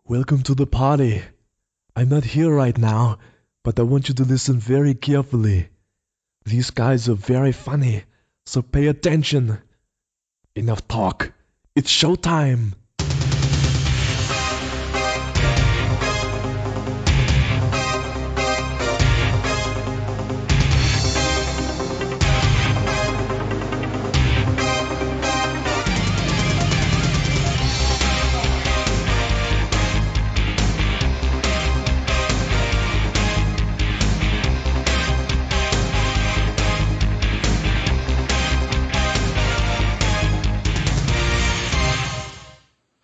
Welcome to the party. I'm not here right now, but I want you to listen very carefully. These guys are very funny, so pay attention. Enough talk. It's showtime.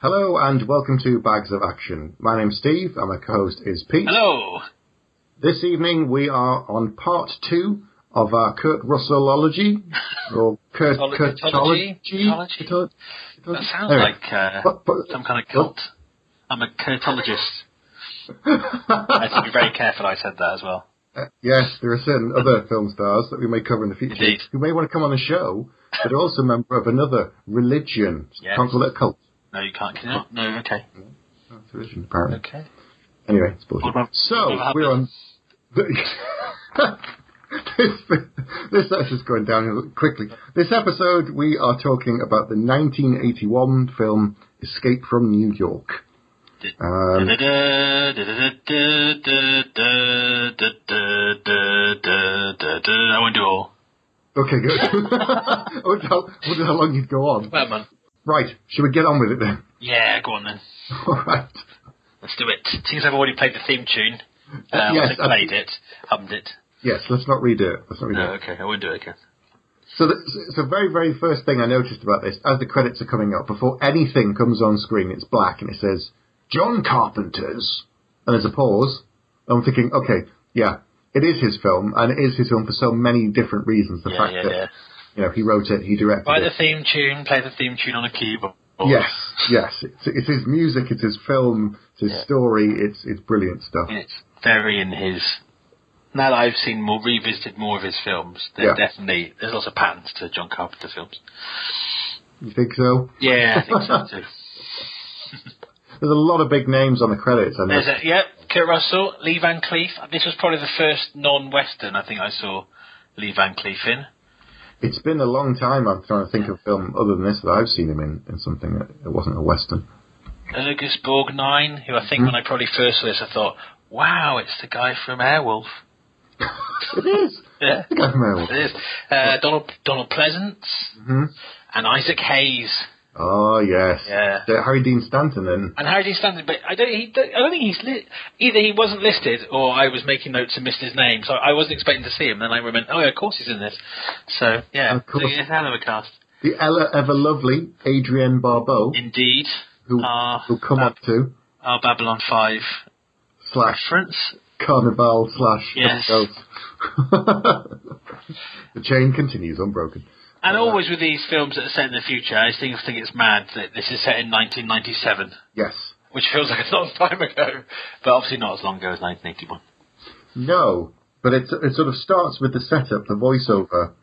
Hello and welcome to Bags of Action. My name's Steve and my co-host is Pete. Hello. This evening we are on part 2 of our Kurt Russellology, or Kurtology. That sounds like some kind of cult. I'm a Kurtologist. I have to be very careful I said that as well. Yes, there are certain other film stars that we may cover in the future Indeed. who may want to come on the show, but are also a member of another religion. Yes. Can't call it a cult. No, you can't. Can you not? No, okay. No, it's a religion, apparently. Okay. Anyway, it's bullshit. We're on... This is going downhill quickly. This episode, we are talking about the 1981 film Escape from New York. I won't do all. Okay, good. I wonder how long you'd go on. Well, man. Right, shall we get on with it then? Yeah, go on then. All right. Let's do it. Since I've already played the theme tune, yes, I played it, hummed it. Yes, let's not redo it. No, okay, I won't do it again. So the very, very first thing I noticed about this, as the credits are coming up, before anything comes on screen, it's black and it says, John Carpenter's. And there's a pause. I'm thinking, okay, yeah, it is his film, and it is his film for so many different reasons. The fact that you know, he wrote it, he directed it. Play the theme tune on a keyboard. Yes. It's his music, it's his film, it's his story, it's brilliant stuff. It's very in his... Now that I've revisited more of his films, there's lots of patterns to John Carpenter films. You think so? Yeah, I think so too. There's a lot of big names on the credits. I know. Kurt Russell, Lee Van Cleef. This was probably the first non-Western I think I saw Lee Van Cleef in. It's been a long time. I'm trying to think of a film other than this that I've seen him in something that it wasn't a Western. Ernest Borgnine, who I think when I probably first saw this, I thought, wow, it's the guy from Airwolf. It is. Yeah. The guy from Airwolf. It is. Donald Pleasance and Isaac Hayes. Oh, yes. Yeah. Harry Dean Stanton then. And Harry Dean Stanton, but I don't think he's either he wasn't listed or I was making notes and missed his name, so I wasn't expecting to see him. Then I remembered, oh yeah, of course he's in this. So yeah, of course. So it's a hell of a cast. The ever lovely Adrienne Barbeau. Indeed. Who'll come up to our Babylon 5 / reference. Carnival / yes. The chain continues unbroken. And always with these films that are set in the future, I think it's mad that this is set in 1997. Yes. Which feels like a long time ago, but obviously not as long ago as 1981. No, but it sort of starts with the setup. The voiceover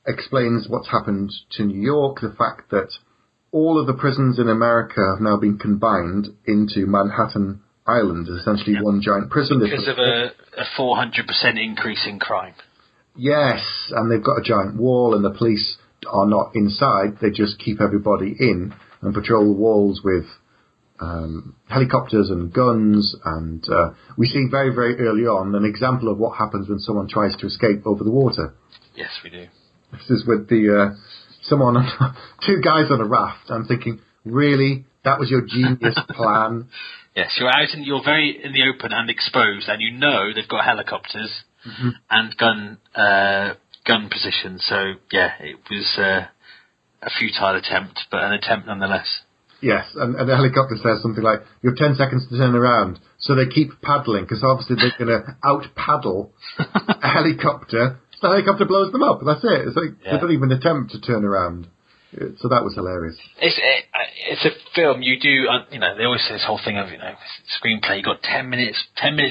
explains what's happened to New York, the fact that all of the prisons in America have now been combined into Manhattan Island, essentially one giant prison. Because of a 400% increase in crime. Yes, and they've got a giant wall, and the police are not inside. They just keep everybody in and patrol the walls with helicopters and guns. And we see very, very early on an example of what happens when someone tries to escape over the water. Yes, we do. This is with the two guys on a raft. I'm thinking, really? That was your genius plan? Yes, you're very in the open and exposed, and you know they've got helicopters and gun positions. So yeah, it was a futile attempt, but an attempt nonetheless. Yes, and the helicopter says something like, "You have 10 seconds to turn around." So they keep paddling because obviously they're going to out paddle a helicopter. So the helicopter blows them up. That's it. It's like they don't even attempt to turn around. So that was hilarious. it's a film you do, they always say this whole thing of, screenplay, you got 10 minutes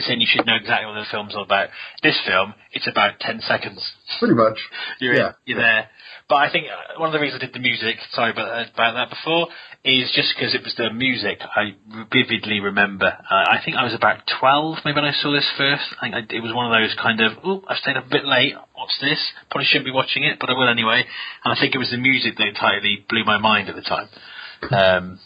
in, you should know exactly what the film's all about. This film, it's about 10 seconds. Pretty much. You're there. But I think one of the reasons I did the music, sorry about that before, is just because it was the music I vividly remember. I think I was about 12 maybe when I saw this first. I think it was one of those kind of, I've stayed up a bit late, what's this? Probably shouldn't be watching it, but I will anyway. And I think it was the music that entirely blew my mind at the time. I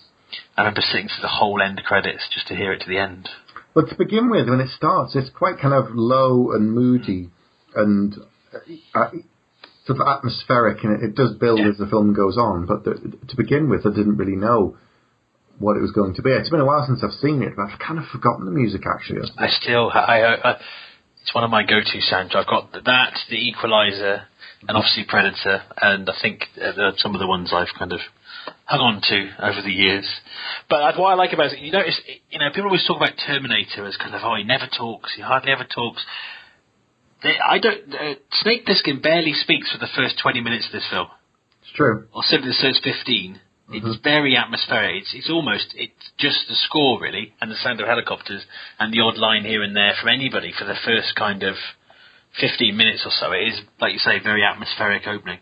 remember sitting through the whole end credits just to hear it to the end. But to begin with, when it starts, it's quite kind of low and moody and sort of atmospheric, and it does build as the film goes on. But to begin with, I didn't really know what it was going to be. It's been a while since I've seen it, but I've kind of forgotten the music, actually. It's one of my go-to soundtracks. I've got that, The Equalizer, and obviously Predator, and I think some of the ones I've kind of hung on to over the years. But what I like about it, you notice, people always talk about Terminator as kind of, he never talks, he hardly ever talks. Snake Pliskin barely speaks for the first 20 minutes of this film. It's true. Or certainly the first 15. It's very atmospheric. It's just the score, really, and the sound of helicopters, and the odd line here and there from anybody for the first kind of 15 minutes or so. It is, like you say, very atmospheric opening.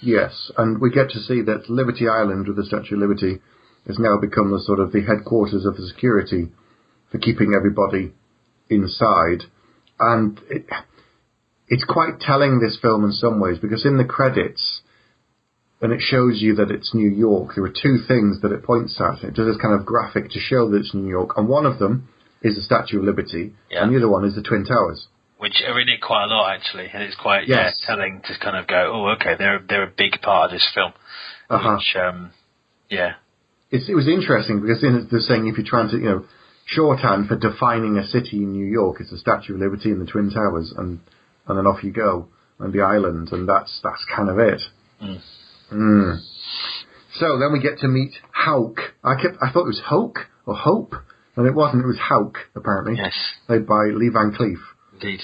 Yes, and we get to see that Liberty Island with the Statue of Liberty has now become the sort of the headquarters of the security for keeping everybody inside. And it's quite telling, this film, in some ways, because in the credits, and it shows you that it's New York, there are two things that it points at. It does this kind of graphic to show that it's New York, and one of them is the Statue of Liberty, and the other one is the Twin Towers. Which are in it quite a lot, actually, and it's quite telling to kind of go, okay, they're a big part of this film. Which, it was interesting because they're saying if you're trying to, shorthand for defining a city in New York, it's the Statue of Liberty and the Twin Towers, and then off you go, and the island, and that's kind of it. So then we get to meet Hauk. I thought it was Hoke or Hope, and it wasn't. It was Hauk, apparently. Yes. Played by Lee Van Cleef. Indeed.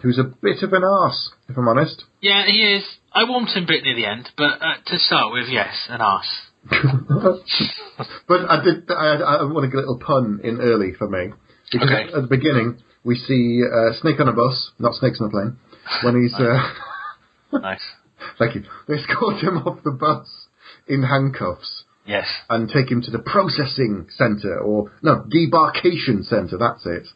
Who's a bit of an arse, if I'm honest. Yeah, he is. I warmed him a bit near the end, but to start with, yes, an arse. But I want to get a little pun in early for me. Because at the beginning, we see Snake on a bus, not snakes on a plane, when he's... Nice. Thank you. They escort him off the bus in handcuffs. Yes. And take him to the processing centre, debarkation centre, that's it.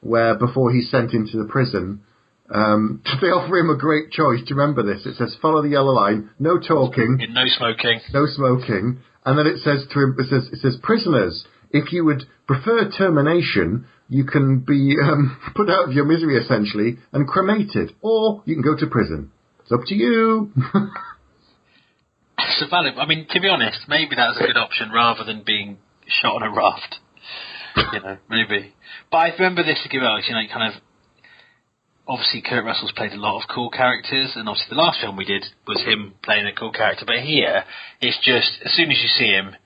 Where before he's sent into the prison, they offer him a great choice. Do you remember this? It says, follow the yellow line, no talking. No smoking. No smoking. And then it says to him, it says, prisoners, if you would prefer termination, you can be put out of your misery, essentially, and cremated. Or you can go to prison. It's up to you. It's a valid... I mean, to be honest, maybe that's a good option rather than being shot on a raft. Maybe. But I remember this to give out, kind of... Obviously, Kurt Russell's played a lot of cool characters, and obviously the last film we did was him playing a cool character. But here, it's just, as soon as you see him,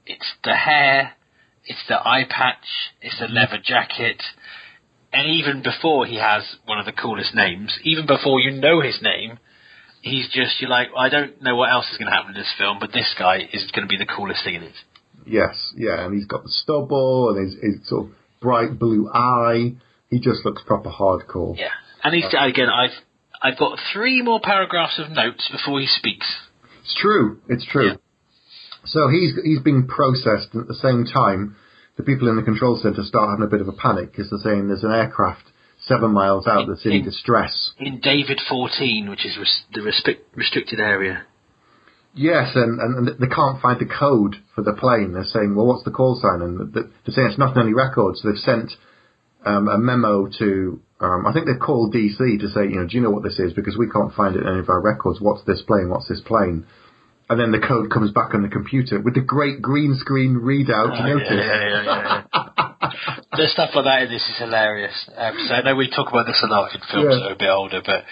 it's the hair, it's the eye patch, it's the leather jacket, and even before he has one of the coolest names, even before you know his name, he's just, you're like, I don't know what else is going to happen in this film, but this guy is going to be the coolest thing in it. Yes, and he's got the stubble, and his sort of bright blue eye. He just looks proper hardcore. Yeah, and he's, again, I've got 3 more paragraphs of notes before he speaks. It's true. Yeah. So he's being processed, and at the same time, the people in the control centre start having a bit of a panic because they're saying there's an aircraft 7 miles out that's in distress. In David 14, which is the restricted area. Yes, and they can't find the code for the plane. They're saying, well, what's the call sign? And they're saying it's not on any records. So they've sent a memo to, I think they've called DC to say, do you know what this is? Because we can't find it in any of our records. What's this plane? And then the code comes back on the computer with the great green screen readout. Yeah. The stuff like that in this is hilarious. So I know we talk about this a lot in films that are a bit older, but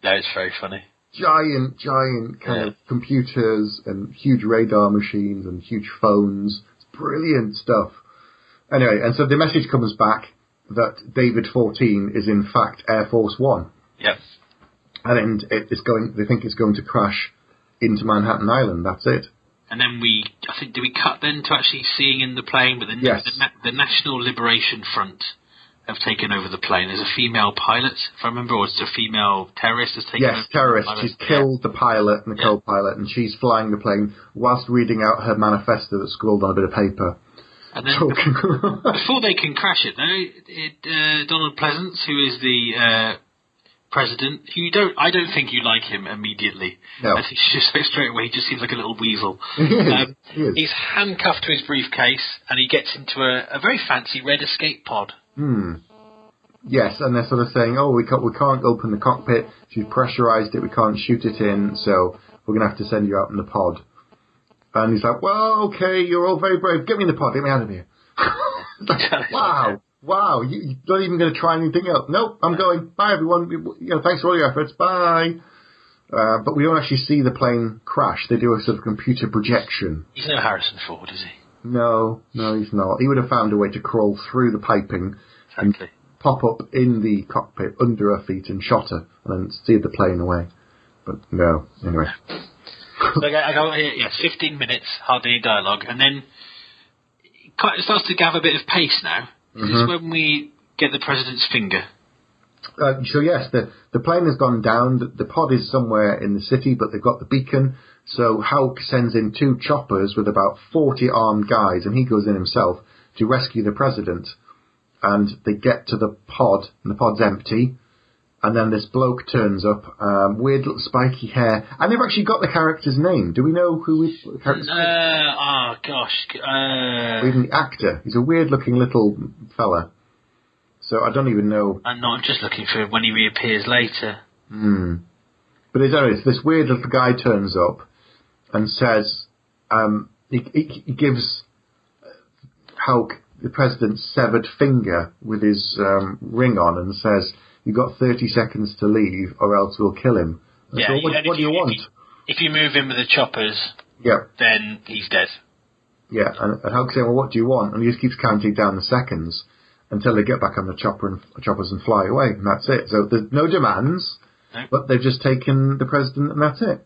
it's very funny. Giant kind of computers and huge radar machines and huge phones. It's brilliant stuff. Anyway, and so the message comes back that David 14 is in fact Air Force One. Yep. And they think it's going to crash into Manhattan Island. That's it. And then did we cut then to actually seeing in the plane, but the National Liberation Front have taken over the plane. There's a female pilot, if I remember, or it's a female terrorist has taken over. Yes, terrorist. She's killed the pilot and the co-pilot, and she's flying the plane whilst reading out her manifesto that's scrawled on a bit of paper. And then before they can crash it, though, Donald Pleasance, who is the president, I don't think you like him immediately. No. I think straight away he just seems like a little weasel. He is. He's handcuffed to his briefcase, and he gets into a very fancy red escape pod. Yes, and they're sort of saying, oh, we can't open the cockpit, she's pressurised it, we can't shoot it in, so we're going to have to send you out in the pod. And he's like, well, okay, you're all very brave, get me in the pod, get me out of here. Wow, you're not even going to try anything else. Nope, I'm going, bye everyone, thanks for all your efforts, bye. But we don't actually see the plane crash, they do a sort of computer projection. He's no Harrison Ford, is he? No, he's not. He would have found a way to crawl through the piping and pop up in the cockpit under her feet and shot her and then steer the plane away. But no, anyway. So I go here, yes, 15 minutes, hardly any dialogue, and then it starts to gather a bit of pace now. This is when we get the president's finger. So yes, the plane has gone down, the pod is somewhere in the city, but they've got the beacon. So Hulk sends in 2 choppers with about 40 armed guys, and he goes in himself to rescue the president. And they get to the pod, and the pod's empty. And then this bloke turns up, weird little spiky hair. I never actually got the character's name. Do we know who the character's name? Oh, gosh. Or even the actor. He's a weird-looking little fella. So I don't even know. I'm just looking for when he reappears later. But it's this weird little guy turns up and says, he gives Hulk the president's severed finger with his ring on and says, you've got 30 seconds to leave or else we'll kill him. Yeah, so what do you want? If you move in with the choppers, then he's dead. Yeah, and Hulk's saying, well, what do you want? And he just keeps counting down the seconds until they get back on the choppers and fly away, and that's it. So there's no demands, but they've just taken the president and that's it.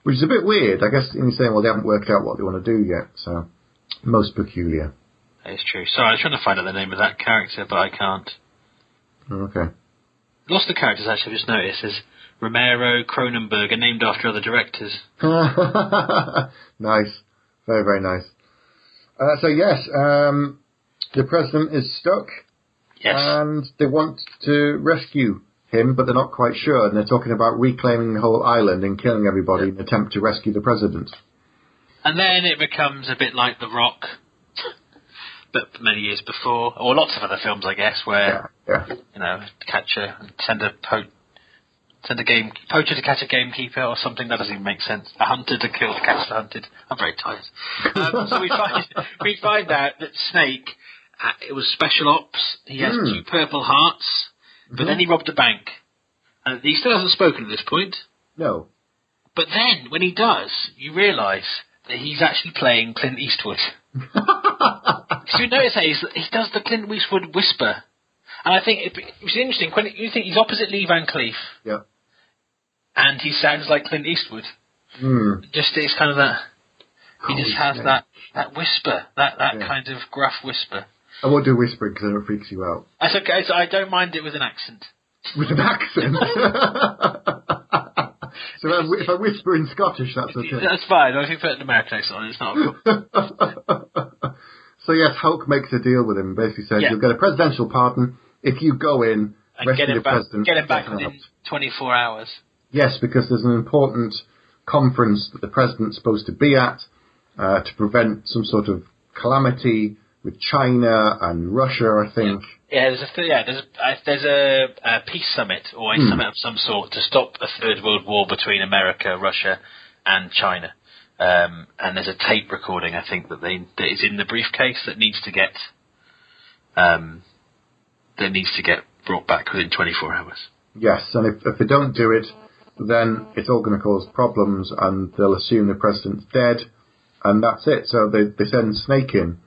Which is a bit weird. I guess he's saying, well, they haven't worked out what they want to do yet, so most peculiar. That is true. Sorry, I was trying to find out the name of that character, but I can't. Okay. Lost the characters, actually, I've just noticed. There's Romero, Cronenberg are named after other directors. Nice. Very, very nice. So, yes, the president is stuck. Yes. And they want to rescue him, but they're not quite sure. And they're talking about reclaiming the whole island and killing everybody in an attempt to rescue the president. And then it becomes a bit like The Rock, but many years before, or lots of other films, I guess, where send a poacher to catch a gamekeeper or something. That doesn't even make sense. A hunter to kill, to catch the hunted. I'm very tired. So we find out that Snake, it was special ops. He has 2 purple hearts, but then he robbed a bank, and he still hasn't spoken at this point. No. But then when he does, you realise that he's actually playing Clint Eastwood. So you notice that he does the Clint Eastwood whisper. And I think it was interesting, when you think he's opposite Lee Van Cleef. Yeah. And he sounds like Clint Eastwood. Just, it's kind of that, he just has that whisper, that kind of gruff whisper. I won't do whispering because it freaks you out. That's okay, so I don't mind it with an accent. With an accent? So if I whisper in Scottish, that's okay. That's fine. If you put an American accent on, it's not a problem. So yes, Hulk makes a deal with him and basically says, you'll get a presidential pardon if you go in, and rescue the president. Get him back within 24 hours. Yes, because there's an important conference that the president's supposed to be at to prevent some sort of calamity with China and Russia, I think. Yeah, there's a peace summit or a summit of some sort to stop a third world war between America, Russia, and China. And there's a tape recording, I think, that is in the briefcase that needs to get brought back within 24 hours. Yes, and if they don't do it, then it's all going to cause problems, and they'll assume the president's dead, and that's it. So they send Snake in,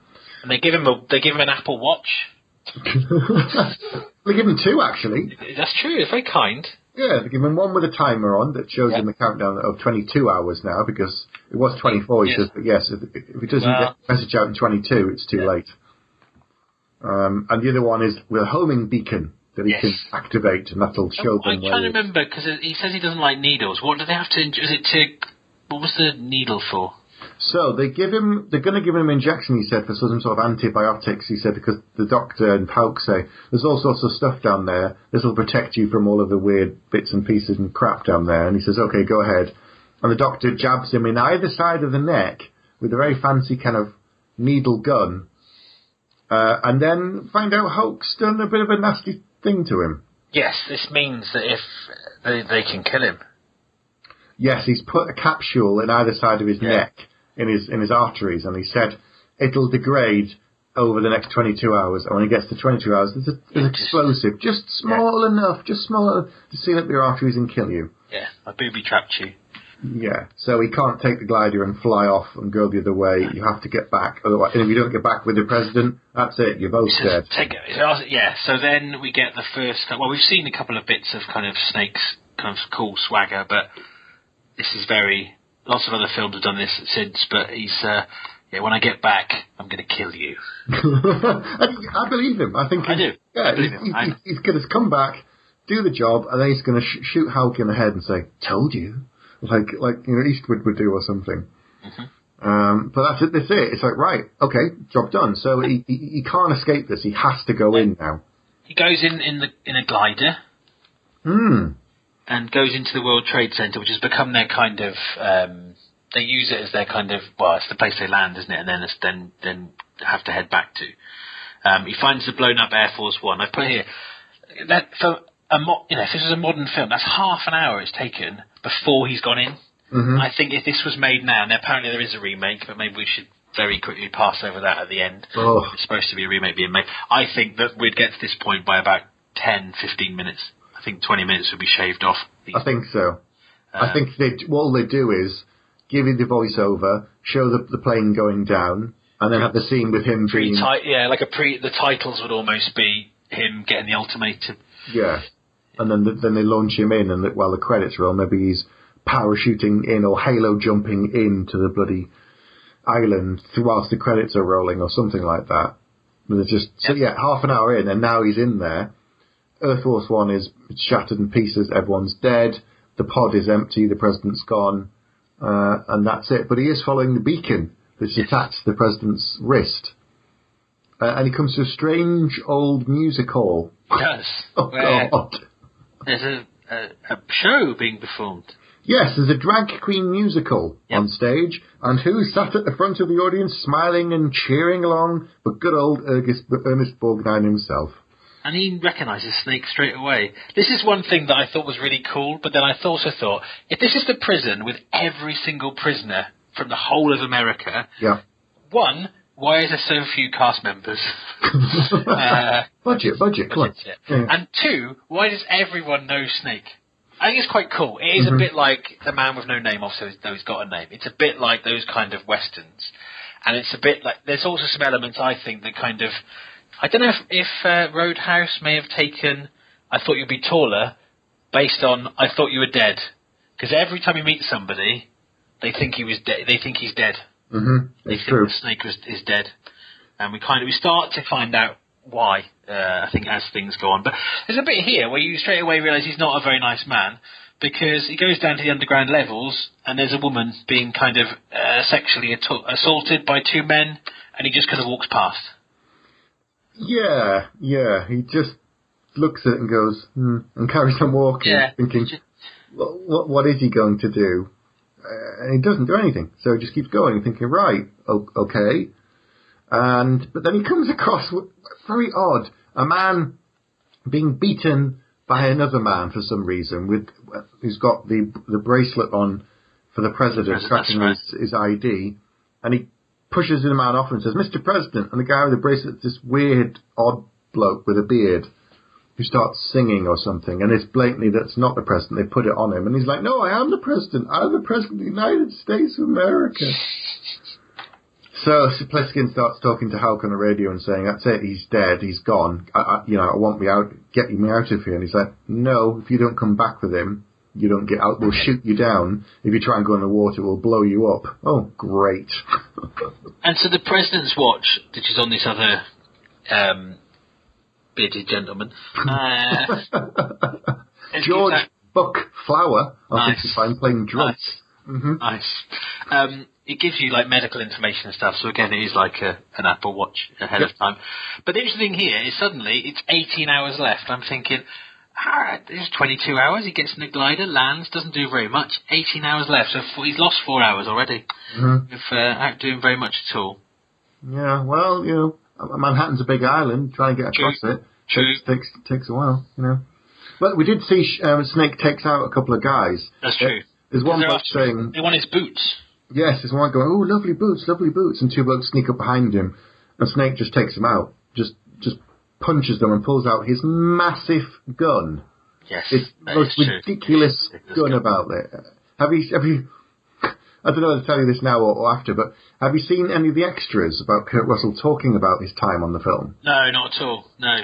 and they give him an Apple Watch. They give him 2, actually. That's true. It's very kind. Yeah, they give him one with a timer on that shows him the countdown of 22 hours now, because it was 24, he says, but yes, if he doesn't get the message out in 22, it's too late. And the other one is with a homing beacon that he can activate, and that'll show them I'm trying to remember, because he says he doesn't like needles. What do they have to... what was the needle for? So they're going to give him an injection, he said, for some sort of antibiotics, he said, because the doctor and Pauk say, there's all sorts of stuff down there, this will protect you from all of the weird bits and pieces and crap down there. And he says, okay, go ahead. And the doctor jabs him in either side of the neck with a very fancy kind of needle gun, and then find out Hulk's done a bit of a nasty thing to him. Yes, this means that if they can kill him. Yes, he's put a capsule in either side of his neck, in his arteries, and he said it'll degrade over the next 22 hours. And when he gets to 22 hours, there's an explosive, just small enough to seal up your arteries and kill you. Yeah, I booby-trapped you. Yeah, so he can't take the glider and fly off and go the other way. You have to get back. Otherwise, and if you don't get back with the president, that's it. You're both dead. So then we get the first... Well, we've seen a couple of bits of kind of Snake's kind of cool swagger, but this is very... Lots of other films have done this since, but he's... when I get back, I'm going to kill you. I believe him. I think... I do. Yeah, I believe him. He's going to come back, do the job, and then he's going to shoot Hulk in the head and say, told you. Like Eastwood would do or something. Mm-hmm. But that's it. It's like, right, okay, job done. So he can't escape this. He has to go in now. He goes in a glider. And goes into the World Trade Center, which has become their kind of... they use it as their kind of... Well, it's the place they land, isn't it? And then have to head back to. He finds the blown-up Air Force One. I put here... That for if this was a modern film, that's half an hour it's taken before he's gone in. Mm-hmm. I think if this was made now, and apparently there is a remake, but maybe we should very quickly pass over that at the end. Oh. It's supposed to be a remake being made. I think that we'd get to this point by about 10, 15 minutes. I think 20 minutes would be shaved off. I think so. I think all they do is give you the voiceover, show the plane going down, and then have the scene with him being... the titles would almost be him getting the ultimatum. Yeah. And then they launch him in, and while the credits roll, maybe he's parachuting in or halo jumping into the bloody island whilst the credits are rolling or something like that. And half an hour in, and now he's in there. Earth Force One is shattered in pieces, everyone's dead, the pod is empty, the president's gone, and that's it. But he is following the beacon that's attached to the president's wrist. And he comes to a strange old music hall. Yes. Oh, God. There's a show being performed. Yes, there's a drag queen musical on stage, and who sat at the front of the audience smiling and cheering along? But good old Ernest Borgnine himself. And he recognises Snake straight away. This is one thing that I thought was really cool, but then I also thought, if this is the prison with every single prisoner from the whole of America, one, why is there so few cast members? Budget, come on. Yeah. And two, why does everyone know Snake? I think it's quite cool. It is a bit like The Man with No Name, also though he's got a name. It's a bit like those kind of westerns. And it's a bit like... There's also some elements, I think, that kind of... I don't know if Roadhouse may have taken I Thought You'd Be Taller based on I Thought You Were Dead. Because every time you meet somebody, they think he was they think he's dead. Mm-hmm. They think the Snake is dead. And we start to find out why, I think, as things go on. But there's a bit here where you straight away realise he's not a very nice man, because he goes down to the underground levels and there's a woman being kind of sexually assaulted by two men, and he just kind of walks past. Yeah, he just looks at it and goes, and carries on walking, thinking, what is he going to do? And he doesn't do anything, so he just keeps going, thinking, right, okay. But then he comes across, very odd, a man being beaten by another man for some reason, who's got the bracelet on for the president, tracking his ID, and he pushes the man off and says, Mr. President, and the guy with the bracelet, this weird, odd bloke with a beard, who starts singing or something, and it's blatantly that's not the president, they put it on him, and he's like, no, I am the president of the United States of America. So Pliskin starts talking to Hulk on the radio and saying, "That's it, he's dead, he's gone. I want me out, get me out of here." And he's like, "No, if you don't come back with him, you don't get out. We'll shoot you down. If you try and go in the water, we'll blow you up." Oh, great! And so the President's Watch, which is on this other bearded gentleman, George Buck Flower. I Nice. think if I'm playing drums. Nice. It gives you like medical information and stuff, so again, it is like an Apple Watch ahead of time. But the interesting thing here is suddenly it's 18 hours left. I'm thinking, alright, there's 22 hours. He gets in the glider, lands, doesn't do very much. 18 hours left, so he's lost 4 hours already. Without doing very much at all. Yeah, well, Manhattan's a big island. Try and get across it. True. Takes a while, But we did see Snake takes out a couple of guys. That's true. There's one bloke saying... They want his boots. Yes, there's one going, "Oh, lovely boots," and two blokes sneak up behind him, and Snake just takes them out, just punches them and pulls out his massive gun. Yes, it's the most ridiculous gun about it. Have you? I don't know whether to tell you this now or after, but have you seen any of the extras about Kurt Russell talking about his time on the film? No, not at all. No.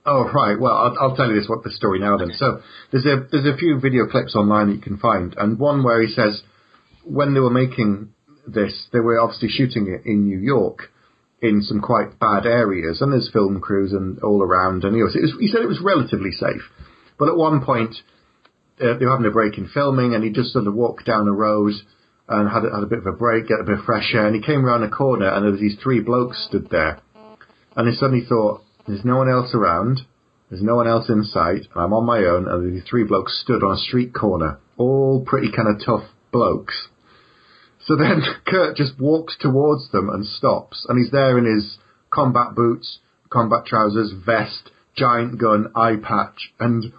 Oh, right. Well, I'll tell you the story now then. Okay. So there's a few video clips online that you can find, and one where he says, when they were making this, they were obviously shooting it in New York in some quite bad areas, and there's film crews and all around, and he said it was relatively safe. But at one point, they were having a break in filming, and he just sort of walked down a road and had a bit of a break, get a bit of fresh air, and he came around a corner, and there was these three blokes stood there, and he suddenly thought, there's no one else around, there's no one else in sight, and I'm on my own, and these three blokes stood on a street corner, all pretty kind of tough blokes. So then Kurt just walks towards them and stops, and he's there in his combat boots, combat trousers, vest, giant gun, eye patch, and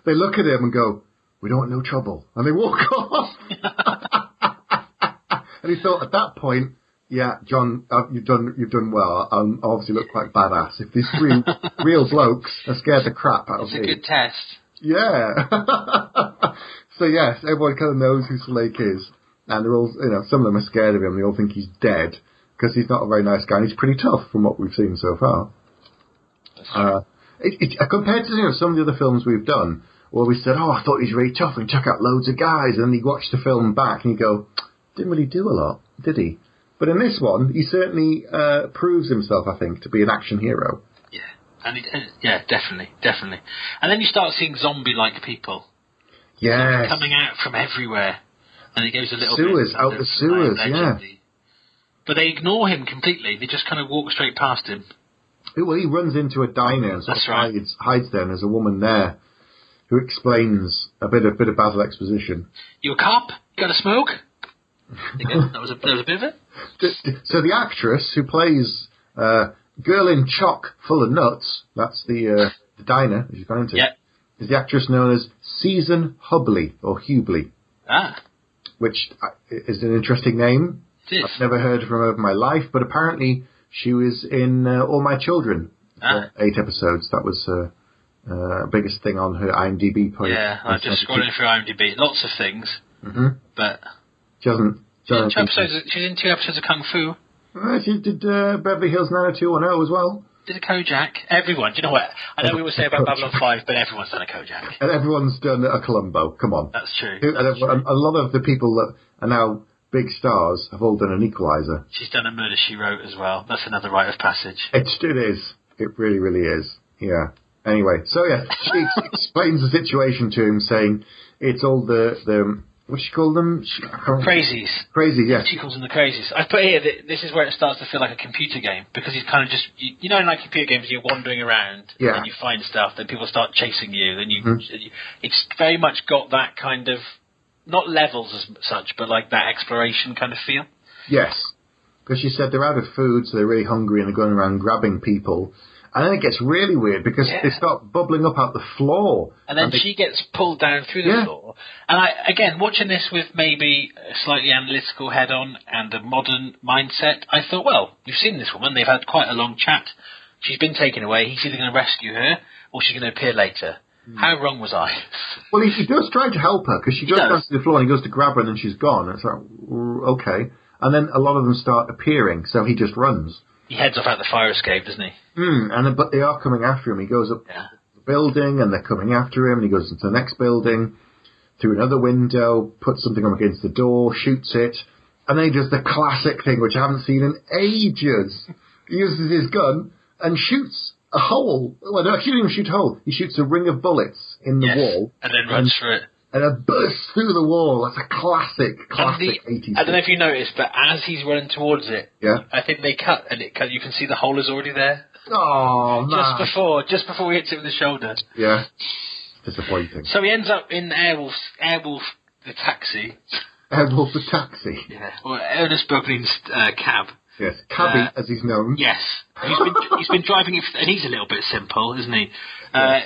they look at him and go, "We don't want no trouble," and they walk off. And he thought at that point, "Yeah, John, you've done well. I obviously look quite badass. If these three real blokes are scared the crap out of me." It's a good test. Yeah. So yes, everyone kind of knows who Slake is. And they're all, some of them are scared of him. They all think he's dead because he's not a very nice guy. And he's pretty tough from what we've seen so far. Compared to some of the other films we've done, where we said, "Oh, I thought he was really tough and he took out loads of guys," and then you watch the film back and you go, "Didn't really do a lot, did he?" But in this one, he certainly proves himself, I think, to be an action hero. Yeah, definitely. And then you start seeing zombie-like people. Yes. Coming out from everywhere. And it goes a little bit... out the sewers, yeah. But they ignore him completely. They just kind of walk straight past him. Well, he runs into a diner and sort of hides there, and there's a woman there who explains a bit of Basil exposition. "You a cop? You got a smoke?" There you go. That was a bit of it. So the actress who plays Girl in Chock Full of Nuts, that's the diner that she's gone into, is the actress known as Susan Hubley, or Hubley. Which is an interesting name. It is. I've never heard from her in my life, but apparently she was in All My Children for 8 episodes. That was her biggest thing on her IMDb page. Yeah, I'm just scrolling through IMDb. Lots of things. Mm-hmm. But she hasn't... She's in 2 episodes of Kung Fu. She did Beverly Hills 90210 as well. Did a Kojak. Everyone. Do you know what? I know we will say about Babylon 5, but everyone's done a Kojak. And everyone's done a Columbo. Come on. That's true. A lot of the people that are now big stars have all done an Equalizer. She's done a Murder, She Wrote as well. That's another rite of passage. It is. It really, really is. Yeah. Anyway, so yeah, she explains the situation to him, saying it's all the what she called them? Crazies. Crazy, yeah. She calls them the crazies. I put here that this is where it starts to feel like a computer game, because he's kind of just, in like computer games, you're wandering around, and you find stuff, then people start chasing you, then it's very much got that kind of, not levels as such, but like that exploration kind of feel. Yes. Because she said they're out of food, so they're really hungry, and they're going around grabbing people. And then it gets really weird because they start bubbling up out the floor. And then she gets pulled down through the floor. And again, watching this with maybe a slightly analytical head on and a modern mindset, I thought, well, you've seen this woman. They've had quite a long chat. She's been taken away. He's either going to rescue her or she's going to appear later. How wrong was I? Well, he does try to help her because she goes down to the floor and he goes to grab her and then she's gone. And it's like, okay. And then a lot of them start appearing, so he just runs. He heads off out the fire escape, doesn't he? But they are coming after him. He goes up the building, and they're coming after him, and he goes into the next building, through another window, puts something up against the door, shoots it, and then he does the classic thing, which I haven't seen in ages. He uses his gun and shoots a hole. Well, no, he didn't even shoot a hole. He shoots a ring of bullets in the wall. And then runs through it. And it bursts through the wall. That's a classic 80s. I don't know if you noticed, but as he's running towards it, I think they cut, and you can see the hole is already there. Oh, man. Just before he hits it with the shoulder. Yeah. Disappointing. So he ends up in Airwolf the taxi. Airwolf the taxi. Yeah. Or Ernest Borgnine's cab. Yes, Cabby, as he's known. Yes. He's been driving it, and he's a little bit simple, isn't he?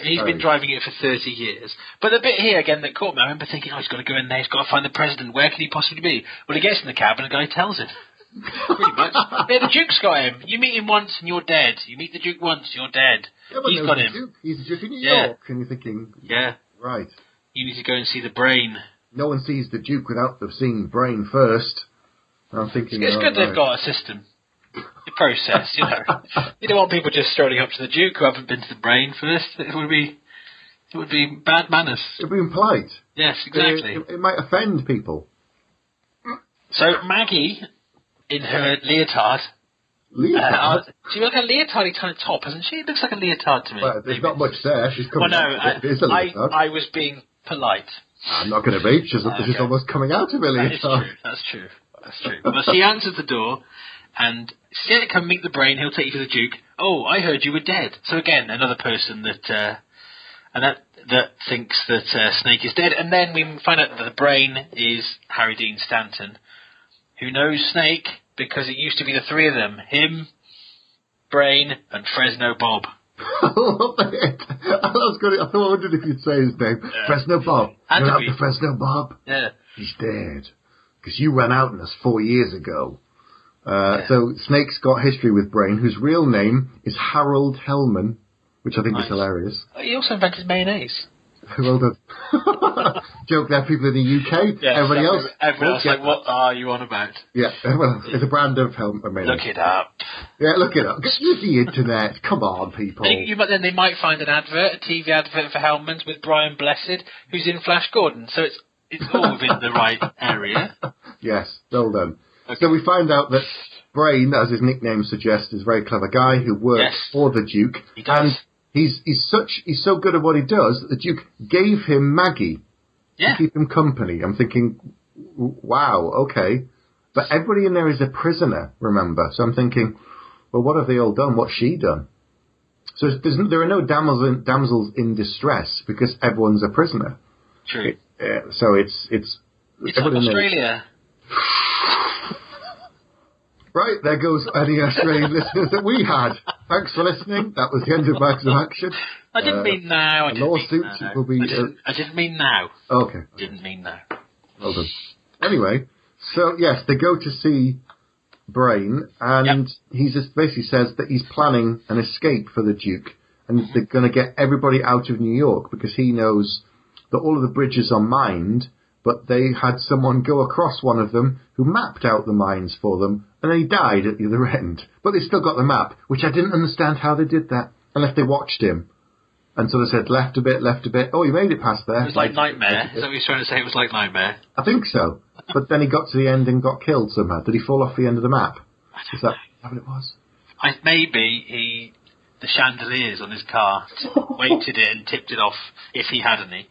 He's been driving it for 30 years. But the bit here, again, that caught me, I remember thinking, he's got to go in there, he's got to find the president. Where can he possibly be? Well, he gets in the cab, and the guy tells him. Pretty much. Yeah, the Duke's got him. You meet him once, and you're dead. You meet the Duke once, you're dead. Yeah, but he's got him. Duke. He's the Duke in New York, and you're thinking, right. You need to go and see the brain. No one sees the Duke without seeing the brain first. I'm thinking, it's good they've got a system. The process, you know. You don't want people just strolling up to the Duke who haven't been to the brain first. It would be bad manners. It would be impolite. Yes, exactly. It might offend people. So Maggie, in her leotard. Leotard? She looks like a leotard kind of top, hasn't she? It looks like a leotard to me. Well, there's not much there. She's coming out. It is a leotard. I was being polite. I'm not going to be. She's almost coming out of a leotard. That's true. Well, she answers the door. And said, come meet the brain, he'll take you to the Duke. Oh, I heard you were dead. So again, another person that thinks that Snake is dead. And then we find out that the brain is Harry Dean Stanton, who knows Snake because it used to be the three of them. Him, Brain, and Fresno Bob. I wondered if you'd say his name. Yeah. Fresno Bob. You're out the Fresno Bob? Yeah. He's dead. Because you ran out on us 4 years ago. So Snake's got history with Brain, whose real name is Harold Hellman, which I think is hilarious. He also invented mayonnaise. Well done. Joke there, people in the UK. Yes, everyone else like, what are you on about? Yeah, well, it's a brand of mayonnaise. Look it up. Yeah, look it up. Use the internet. Come on, people. But then they might find an advert, a TV advert for Hellman's with Brian Blessed, who's in Flash Gordon. So it's all within the right area. Yes, well done. Okay. So we find out that Brain, as his nickname suggests, is a very clever guy who works for the Duke. He does. And he's so good at what he does that the Duke gave him Maggie to keep him company. I'm thinking, wow, okay. But everybody in there is a prisoner, remember? So I'm thinking, well, what have they all done? What's she done? So there are no damsels in distress because everyone's a prisoner. True. So it's like Australia. Right, there goes any Australian listeners that we had. Thanks for listening. That was the end of Bags of Action. I didn't mean now. I didn't mean now. Okay. Didn't mean now. Well done. Anyway, so yes, they go to see Brain, and he just basically says that he's planning an escape for the Duke, and they're going to get everybody out of New York because he knows that all of the bridges are mined, but they had someone go across one of them who mapped out the mines for them, and then he died at the other end. But they still got the map, which I didn't understand how they did that, unless they watched him. And so they said, left a bit. Oh, you made it past there. It was like Nightmare. Is that what you're trying to say? It was like Nightmare? I think so. But then he got to the end and got killed somehow. Did he fall off the end of the map? Is that what it was? Maybe the chandeliers on his car weighted it and tipped it off, if he had any.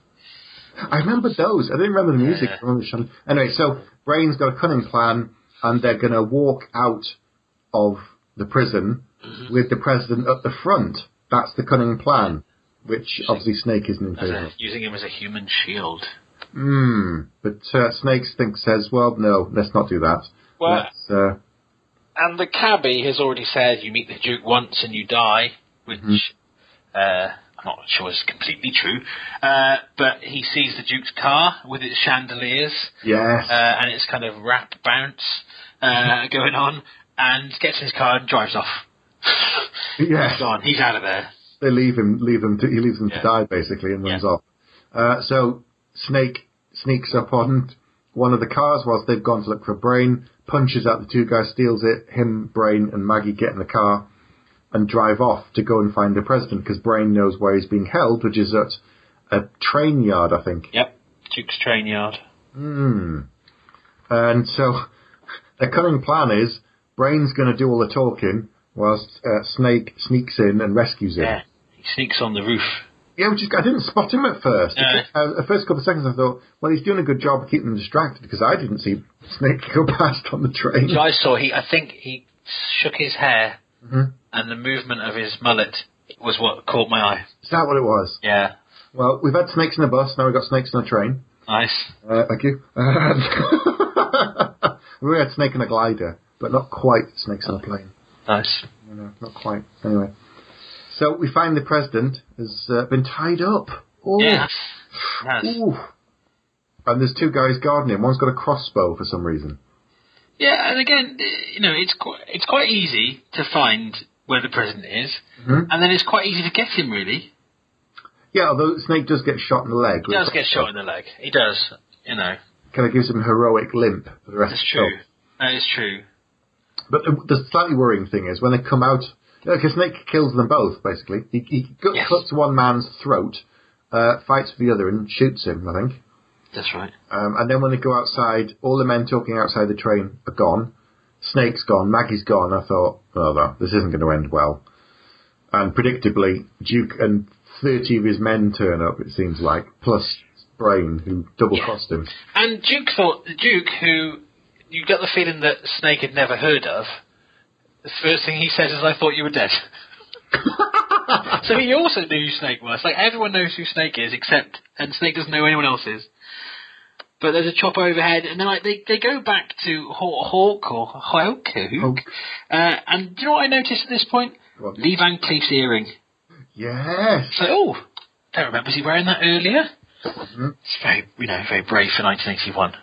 I remember those. I didn't remember the music. I remember the anyway, so Brain's got a cunning plan, and they're going to walk out of the prison with the president at the front. That's the cunning plan, which obviously Snake isn't in favour of. Using him as a human shield. But Snake says, well, no, let's not do that. Well, and the cabbie has already said you meet the Duke once and you die, which... I'm not sure it's completely true, but he sees the Duke's car with its chandeliers, and its kind of rap bounce going on, and gets in his car and drives off. He's gone. He's out of there. They leave him. He leaves them to die basically, and runs off. So Snake sneaks up on one of the cars whilst they've gone to look for Brain, punches out the two guys, steals it. Him, Brain, and Maggie get in the car and drive off to go and find the president, because Brain knows where he's being held, which is at a train yard, I think. Yep, Duke's train yard. And so their cunning plan is Brain's going to do all the talking whilst Snake sneaks in and rescues him. Yeah, he sneaks on the roof. Yeah, which is, I didn't spot him at first. The first couple of seconds I thought, well, he's doing a good job of keeping them distracted, because I didn't see Snake go past on the train. So I saw, I think he shook his hair, and the movement of his mullet was what caught my eye. Is that what it was? Yeah. Well, we've had snakes in a bus, now we've got snakes on a train. Nice. Thank you. We had snake in a glider, but not quite snakes on a plane. Nice. No, not quite. Anyway. So we find the president has been tied up. Oh. Yeah. Ooh. And there's two guys guarding him. One's got a crossbow for some reason. Yeah, and again, it's quite easy to find where the president is, and then it's quite easy to get him, really. Yeah, although Snake does get shot in the leg. He does get shot in the leg. He does, Kind of gives him a heroic limp for the rest of the film. That's true. That is true. But the slightly worrying thing is when they come out, because Snake kills them both, basically. He cuts one man's throat, fights for the other, and shoots him, I think. That's right. And then when they go outside, all the men talking outside the train are gone. Snake's gone, Maggie's gone. I thought, oh, no, this isn't going to end well. And predictably, Duke and 30 of his men turn up, it seems like, plus Brain, who double-crossed him. And Duke, who you got the feeling that Snake had never heard of, the first thing he says is, I thought you were dead. So he also knew who Snake was. Like, everyone knows who Snake is, and Snake doesn't know who anyone else is. But there's a chopper overhead, and then they go back to Hawk. And do you know what I noticed at this point? What? Lee Van Cleef's earring. Yes. So, don't remember, was he wearing that earlier? It's very, very brave for 1981.